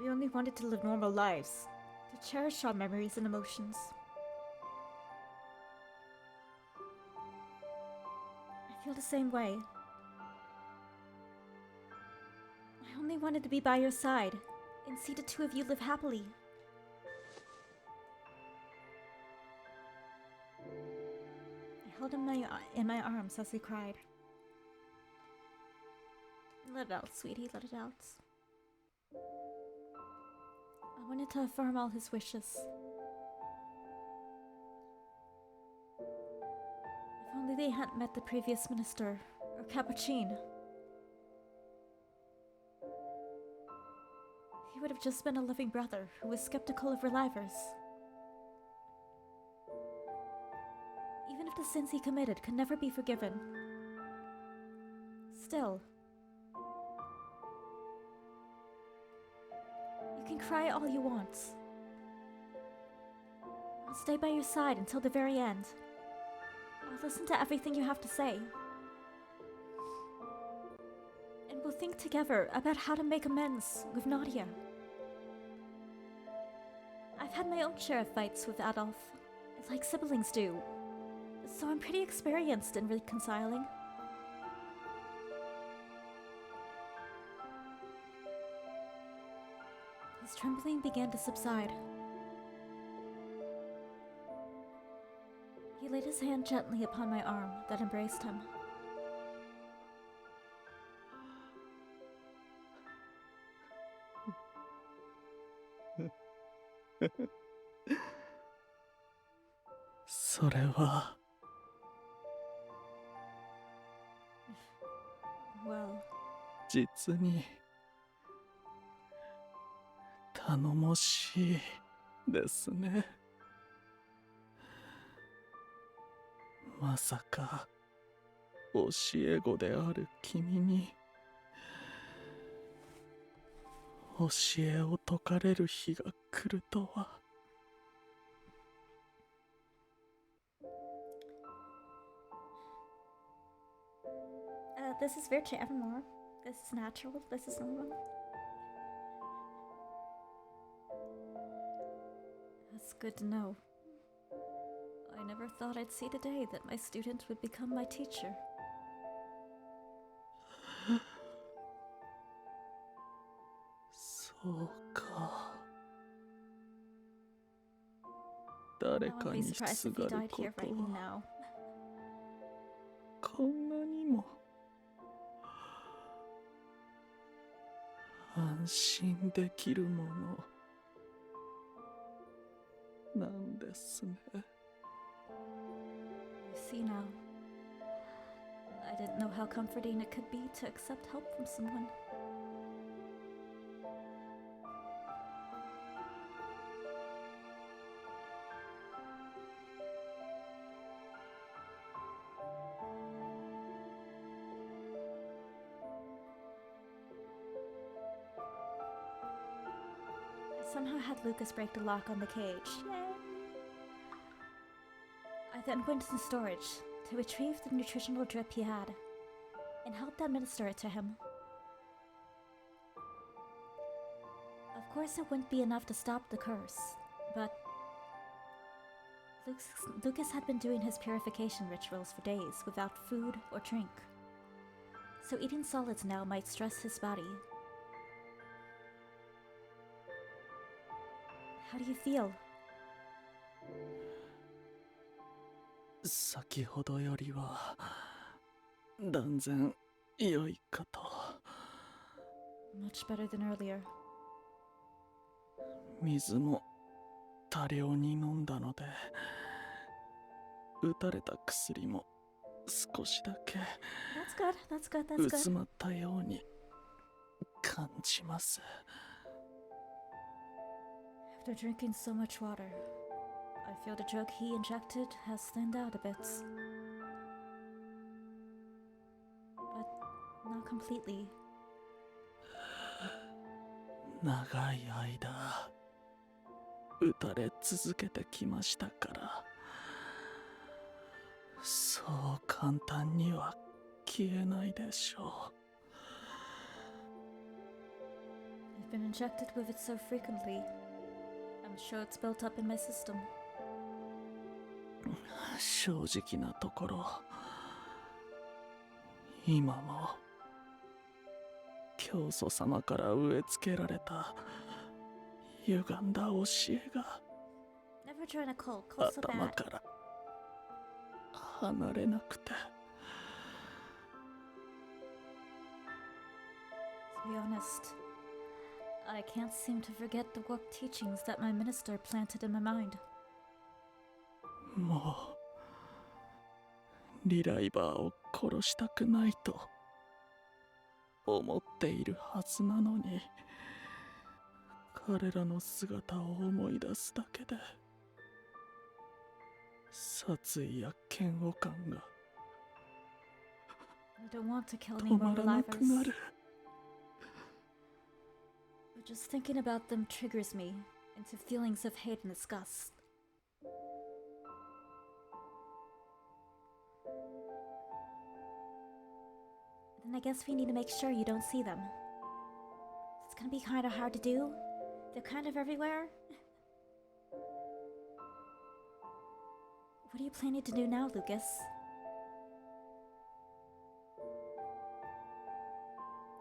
We only wanted to live normal lives. To cherish our memories and emotions. I feel the same way. I only wanted to be by your side and see the two of you live happily. I held him in my arms as he cried. Let it out, sweetie, let it out. I wanted to affirm all his wishes. If only they hadn't met the previous minister, or Capuchin. He would have just been a loving brother who was skeptical of relivers. Even if the sins he committed could never be forgiven. Still, you can cry all you want. I'll stay by your side until the very end. I'll listen to everything you have to say. And we'll think together about how to make amends with Nadia. I've had my own share of fights with Adolf, like siblings do, so I'm pretty experienced in reconciling. His trembling began to subside. He laid his hand gently upon my arm that embraced him. それは Well, 実に頼もしいですね。まさか教え子である君に教えを解かれる日が来るとは。this is Virche Evermore. This is natural. This is normal. That's good to know. I never thought I'd see the day that my student would become my teacher. そうか。誰 I か wouldn't be に surprised す if he がる died こ here と right now. こんなにも安心できるものなんですね。 You see now. I didn't know how comforting it could be to accept help from someone. I somehow had Lucas break the lock on the cage. Yay! I then went into storage to retrieve the nutritional drip he had and helped administer it to him. Of course, it wouldn't be enough to stop the curse, but Lucas had been doing his purification rituals for days without food or drink, so eating solids now might stress his body. How do you feel? 先ほどよりは断然良いかと。 Much better than earlier. 水も多量に飲んだので、打たれた薬も少しだけ That's good, that's good, that's 薄 good. まったように感じます。 After drinking so much water, I feel the drug he injected has thinned out a bit. But not completely. 長い間打たれ続けてきましたから、そう簡単には消えないでしょ I've been injected with it so frequently. I'm sure it's built up in my system. う。正直なところ、今も教祖様から植え付けられた歪んだ教えが Never join a cult, cult's so 頭 bad. から離れなくて。 To be honest, I can't seem to forget the warped teachings that my minister planted in my mind. もうリライバーを殺したくないと思っているはずなのに、彼らの姿を思い出すだけで殺意や嫌悪感が I don't want to kill 止 any ま more らなくな relievers. る。 But just thinking about them triggers me into feelings of hate and disgust. Then I guess we need to make sure you don't see them. It's gonna be kinda hard to do. They're kind of everywhere. What are you planning to do now, Lucas?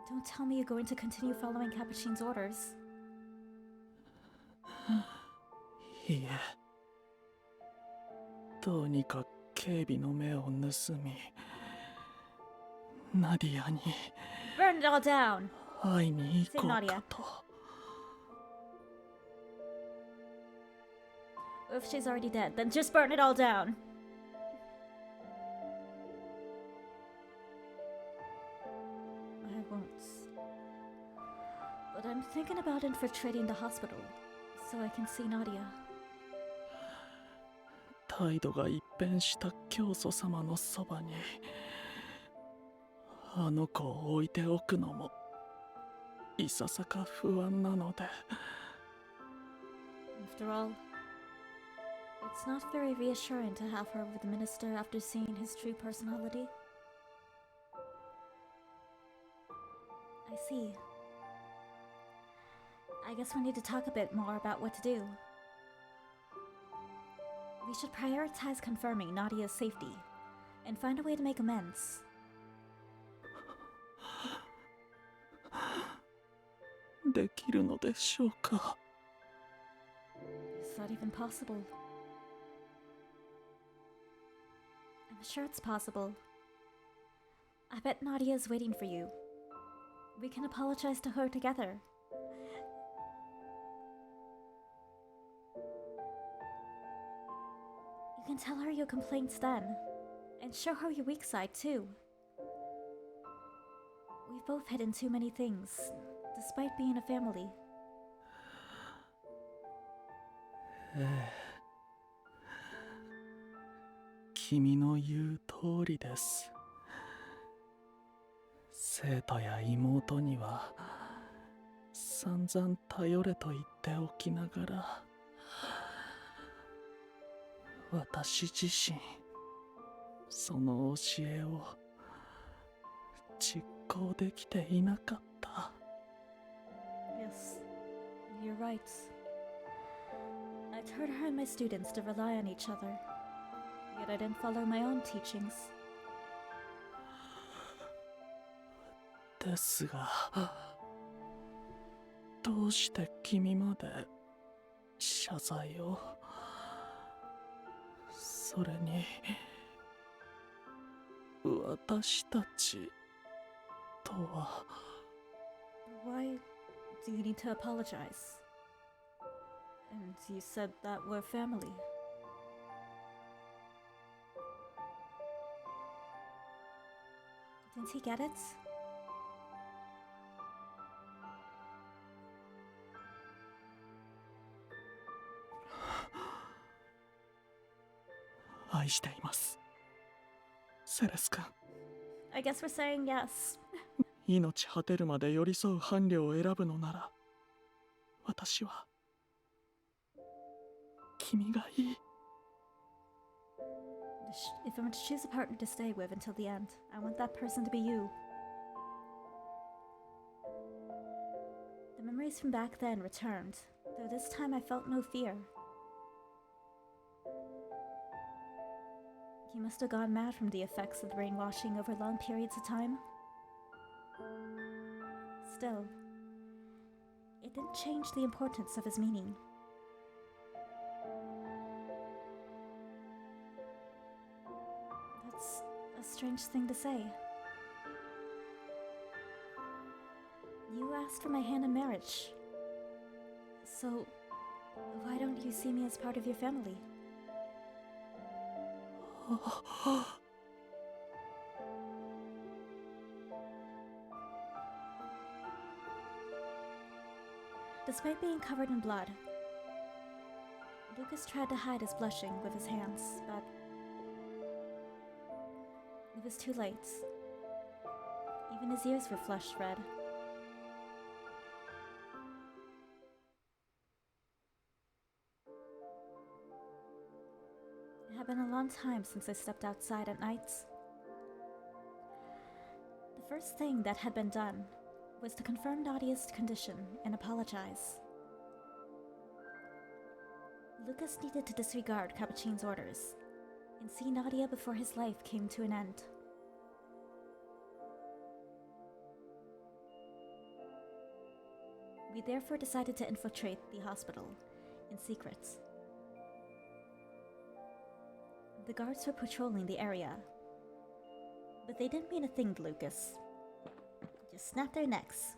Don't tell me you're going to continue following Capuchin's orders. いえ、どうにか警備の目を盗み、ナディアに Burn it all down! 会いに行こうかと。 If she's already dead, then just burn it all down. won't. But I'm thinking about infiltrating the hospital so I can see Nadia. 態度が一変した教祖様のそばにあの子を置いておくのもいささか不安なので。 After all, it's not very reassuring to have her with the minister after seeing his true personality. I see. I guess we need to talk a bit more about what to do. We should prioritize confirming Nadia's safety and find a way to make amends. できるのでしょうか。 Is that even possible? I'm sure it's possible. I bet Nadia's waiting for you. We can apologize to her together. You can tell her your complaints then, and show her your weak side too. We've both hidden too many things, despite being a family. 君の言う通りです。生徒や妹には散々頼れと言っておきながら、私自身その教えを実行できていなかった。 Yes, you're right. I taught her and my students to rely on each other, yet I didn't follow my own teachings. ですが、どうして君まで謝罪を。それに私たちとは。 Why do you need to apologize? And you said that we're family. Didn't he get it? 愛しています、セレス君。 I guess we're saying yes. 命果てるまで寄り添う伴侶を選ぶのなら、私は君がいい。 If I'm to choose a partner to stay with until the end, I want that person to be you. The memories from back then returned, though this time I felt no fear. He must have gone mad from the effects of the brainwashing over long periods of time. Still, it didn't change the importance of his meaning. That's a strange thing to say. You asked for my hand in marriage. So, why don't you see me as part of your family? Despite being covered in blood, Lucas tried to hide his blushing with his hands, but it was too late. Even his ears were flushed red. It had been a long time since I stepped outside at night. The first thing that had been done was to confirm Nadia's condition and apologize. Lucas needed to disregard Capuchin's orders and see Nadia before his life came to an end. We therefore decided to infiltrate the hospital in secret. The guards were patrolling the area, but they didn't mean a thing to Lucas. Just snapped their necks.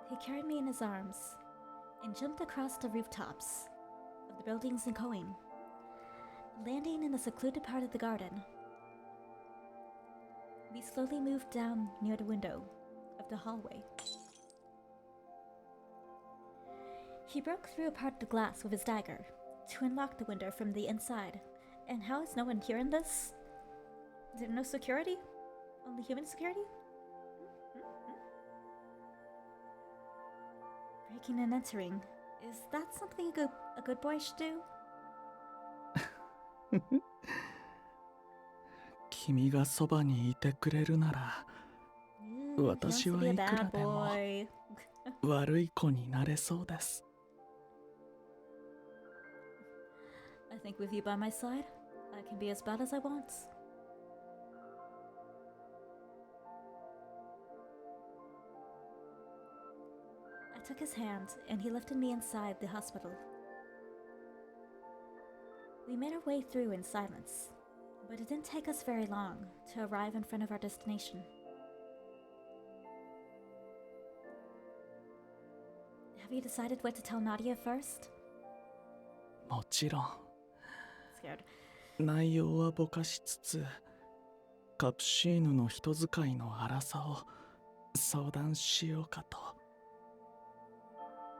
He carried me in his arms and jumped across the rooftops of the buildings in Koing, landing in a secluded part of the garden. We slowly moved down near the window of the hallway. He broke through a part of the glass with his dagger to unlock the window from the inside. And how is no one hearing this? Is there no security? Only human security? Breaking and entering. Is that something a good boy should do? 君がそばにいてくれるなら He wants 私 to は be a いくら bad でも boy. 悪い子になれそうです。 I think with you by my side, I can be as bad as I want. I took his hand and he lifted me inside the hospital. We made our way through in silence, but it didn't take us very long to arrive in front of our destination. Have you decided what to tell Nadia first? もちろん Scared. 内容はぼかしつつカプシーヌの人使いの荒さを相談しようかと。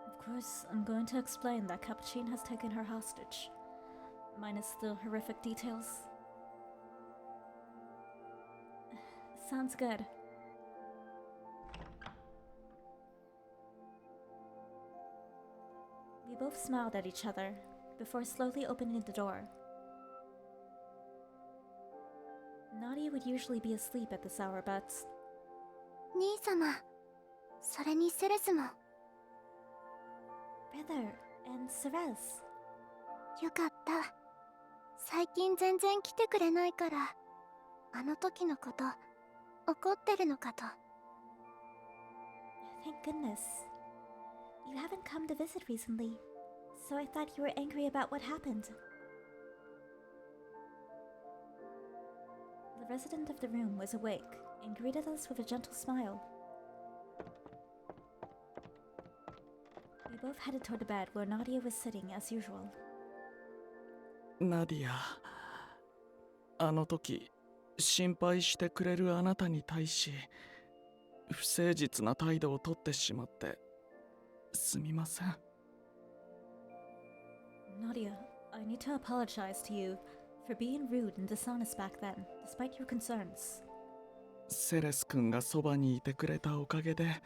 Of course, I'm going to explain that Capucine has taken her hostage, minus the horrific details. Sounds good. We both smiled at each other before slowly opening the door. Nadia would usually be asleep at this hour, but 兄様、それにセレスも。 Brother and Ceres. よかった。最近全然来てくれないから、あの時のこと、怒ってるのかと。Thank goodness. You haven't come to visit recently, so I thought you were angry about what happened. The resident of the room was awake and greeted us with a gentle smile. We both headed toward the bed where Nadia was sitting as usual. ナディア、あの時心配してくれるあなたに対し不誠実な態度をとってしまってすみません。 Nadia, I need to apologize to you for being rude and dishonest back then, despite your concerns. セレス君がそばにいてくれたおかげで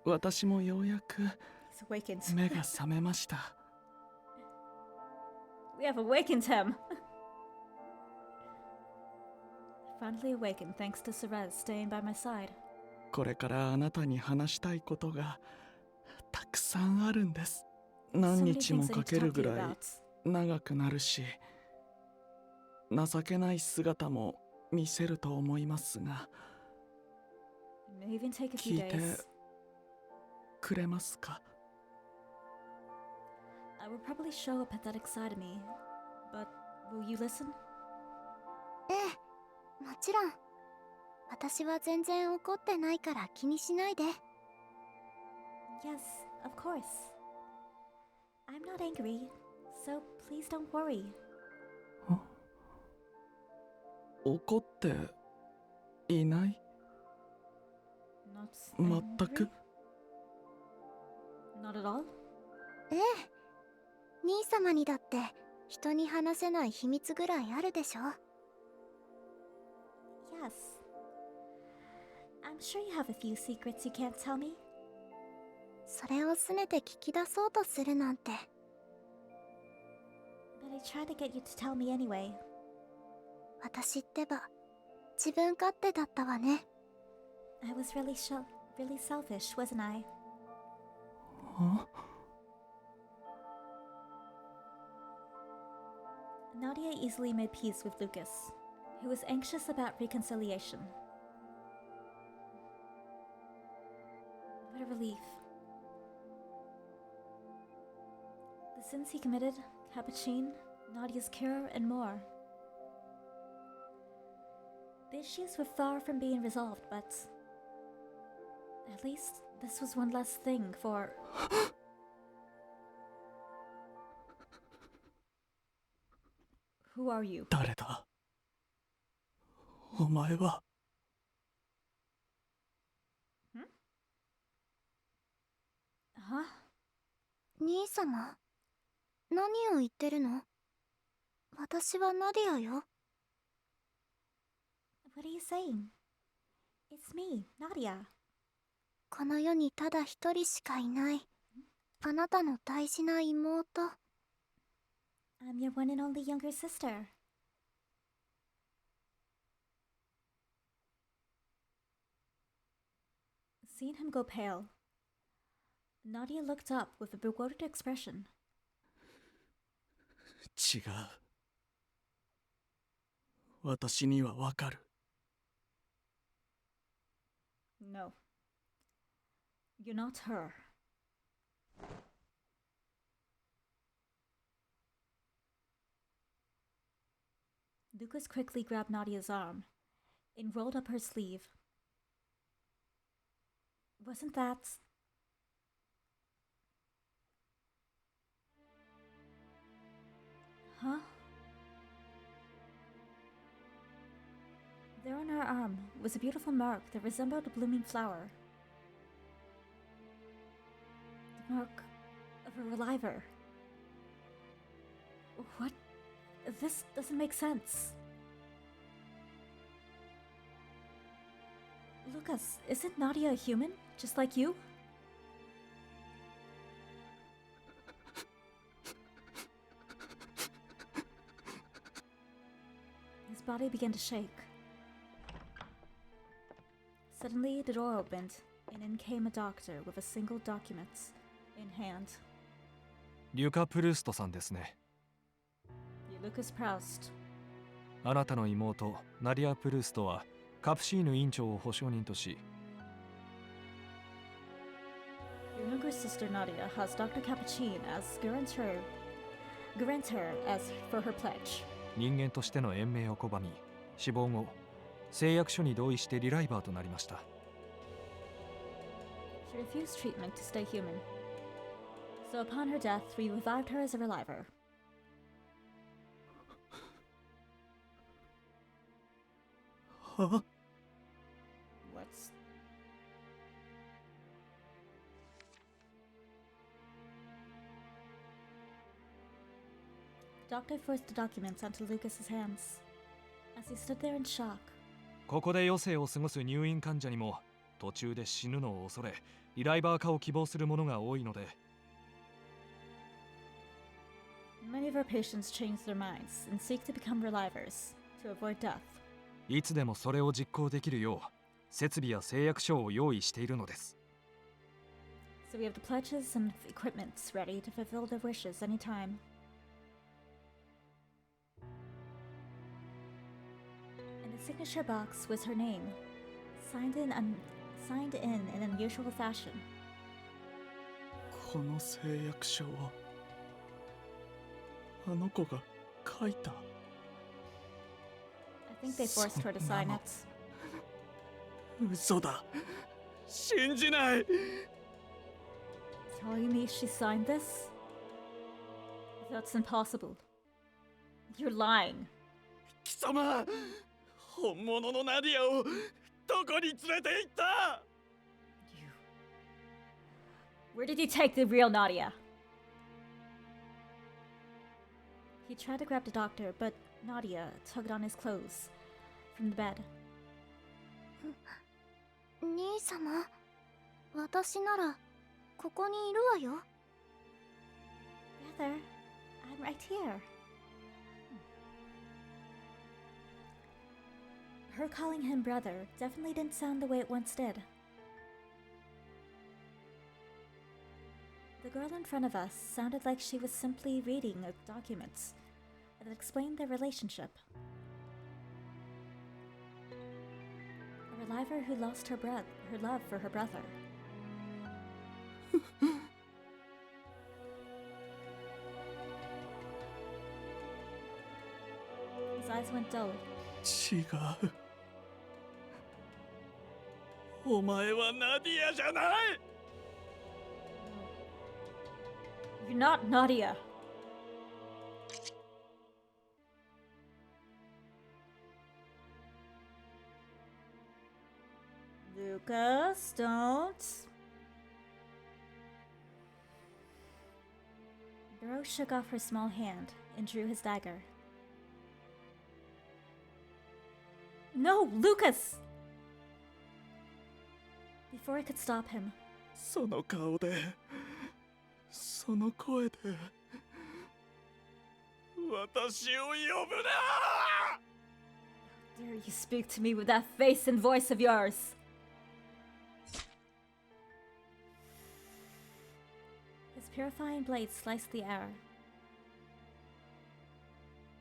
私もようやく He's awakened. 目が覚めました。 We have awakened him! Finally awakened thanks to Ceres staying by my side. これからあなたに話したいことがたくさんあるんです。何 So many 日も things I か need け to る talk to ぐ you らい about. 長くなるし情けない姿も見せると思いますが It may even take a few 聞いて days. くれますか？ I will probably show a pathetic side of me, but will you listen? ええ、もちろん。私は全然怒ってないから気にしないで。Yes, of course. I'm not angry, so please don't worry. 怒っていない？ Not 全く angry? Not at all? ええ。兄様にだって人に話せない秘密ぐらいあるでしょ。Yes. I'm sure you have a few secrets you can't tell me. それをすねて聞き出そうとするなんて。But I tried to get you to tell me anyway. 私ってば自分勝手だったわね。I was really selfish, wasn't I? あ Nadia easily made peace with Lucas, who was anxious about reconciliation. What a relief. The sins he committed, Capucine, Nadia's cure, and more. The issues were far from being resolved, but at least this was one less thing for... Who are you? 誰だ？お前は。Huh? 兄様、何を言ってるの？私はナディアよ。What are you saying? It's me, Nadia. この世にただ一人しかいない。あなたの大事な妹。I'm your one and only younger sister. Seeing him go pale, Nadia looked up with a bewildered expression. 違う。私にはわかる。No. You're not her. Lucas quickly grabbed Nadia's arm and rolled up her sleeve. Wasn't that... Huh? There on her arm was a beautiful mark that resembled a blooming flower. The mark of a reliver. What? This doesn't make sense. Lucas, isn't Nadia a human, just like you? His body began to shake. Suddenly, the door opened, and in came a doctor with a single document in hand. リュカ・プルーストさんですね。Lucas Proust. あなたの妹ナディア・プルーストはカプシーヌ院長を保証人とし、 Your younger sister Nadia has Dr. Capuchin as guarantor as for her pledge. 人間としての延命を拒み、死亡後誓約書に同意してリライバーとなりました。 She refused treatment to stay human. So upon her death, we revived her as a reliver. は？ What's... The doctor forced the documents onto Lucas's hands. As he stood there in shock, ここで余生を過ごす入院患者にも途中で死ぬのを恐れリライバー化を希望する者が多いので、 many of our patients change their minds and seek to become relivers to avoid death. いつでもそれを実行できるよう設備や誓約書を用意しているのです。 So we have the pledges and equipments ready to fulfill their wishes anytime. In the signature box was her name, signed in an unusual fashion. この誓約書をあの子が書いた。 I think they forced her to sign it. 嘘だ。信じない。 Telling me she signed this? That's impossible. You're lying. 貴様、本物のナディアをどこに連れて行った？ You. Where did you take the real Nadia? He tried to grab the doctor, but Nadia tugged on his clothes from the bed. 兄様、私ならここにいるわよ。 Brother, I'm right here. Her calling him brother definitely didn't sound the way it once did. The girl in front of us sounded like she was simply reading a document that explained their relationship. A reliver who lost her love for her brother. His eyes went dull. 違う。お前はナディアじゃない。 You're not Nadia. Lucas, don't. Rose shook off her small hand and drew his dagger. No, Lucas! Before I could stop him, その顔でその声で私を呼ぶな dare you speak to me with that face and voice of yours? His purifying blade sliced the air,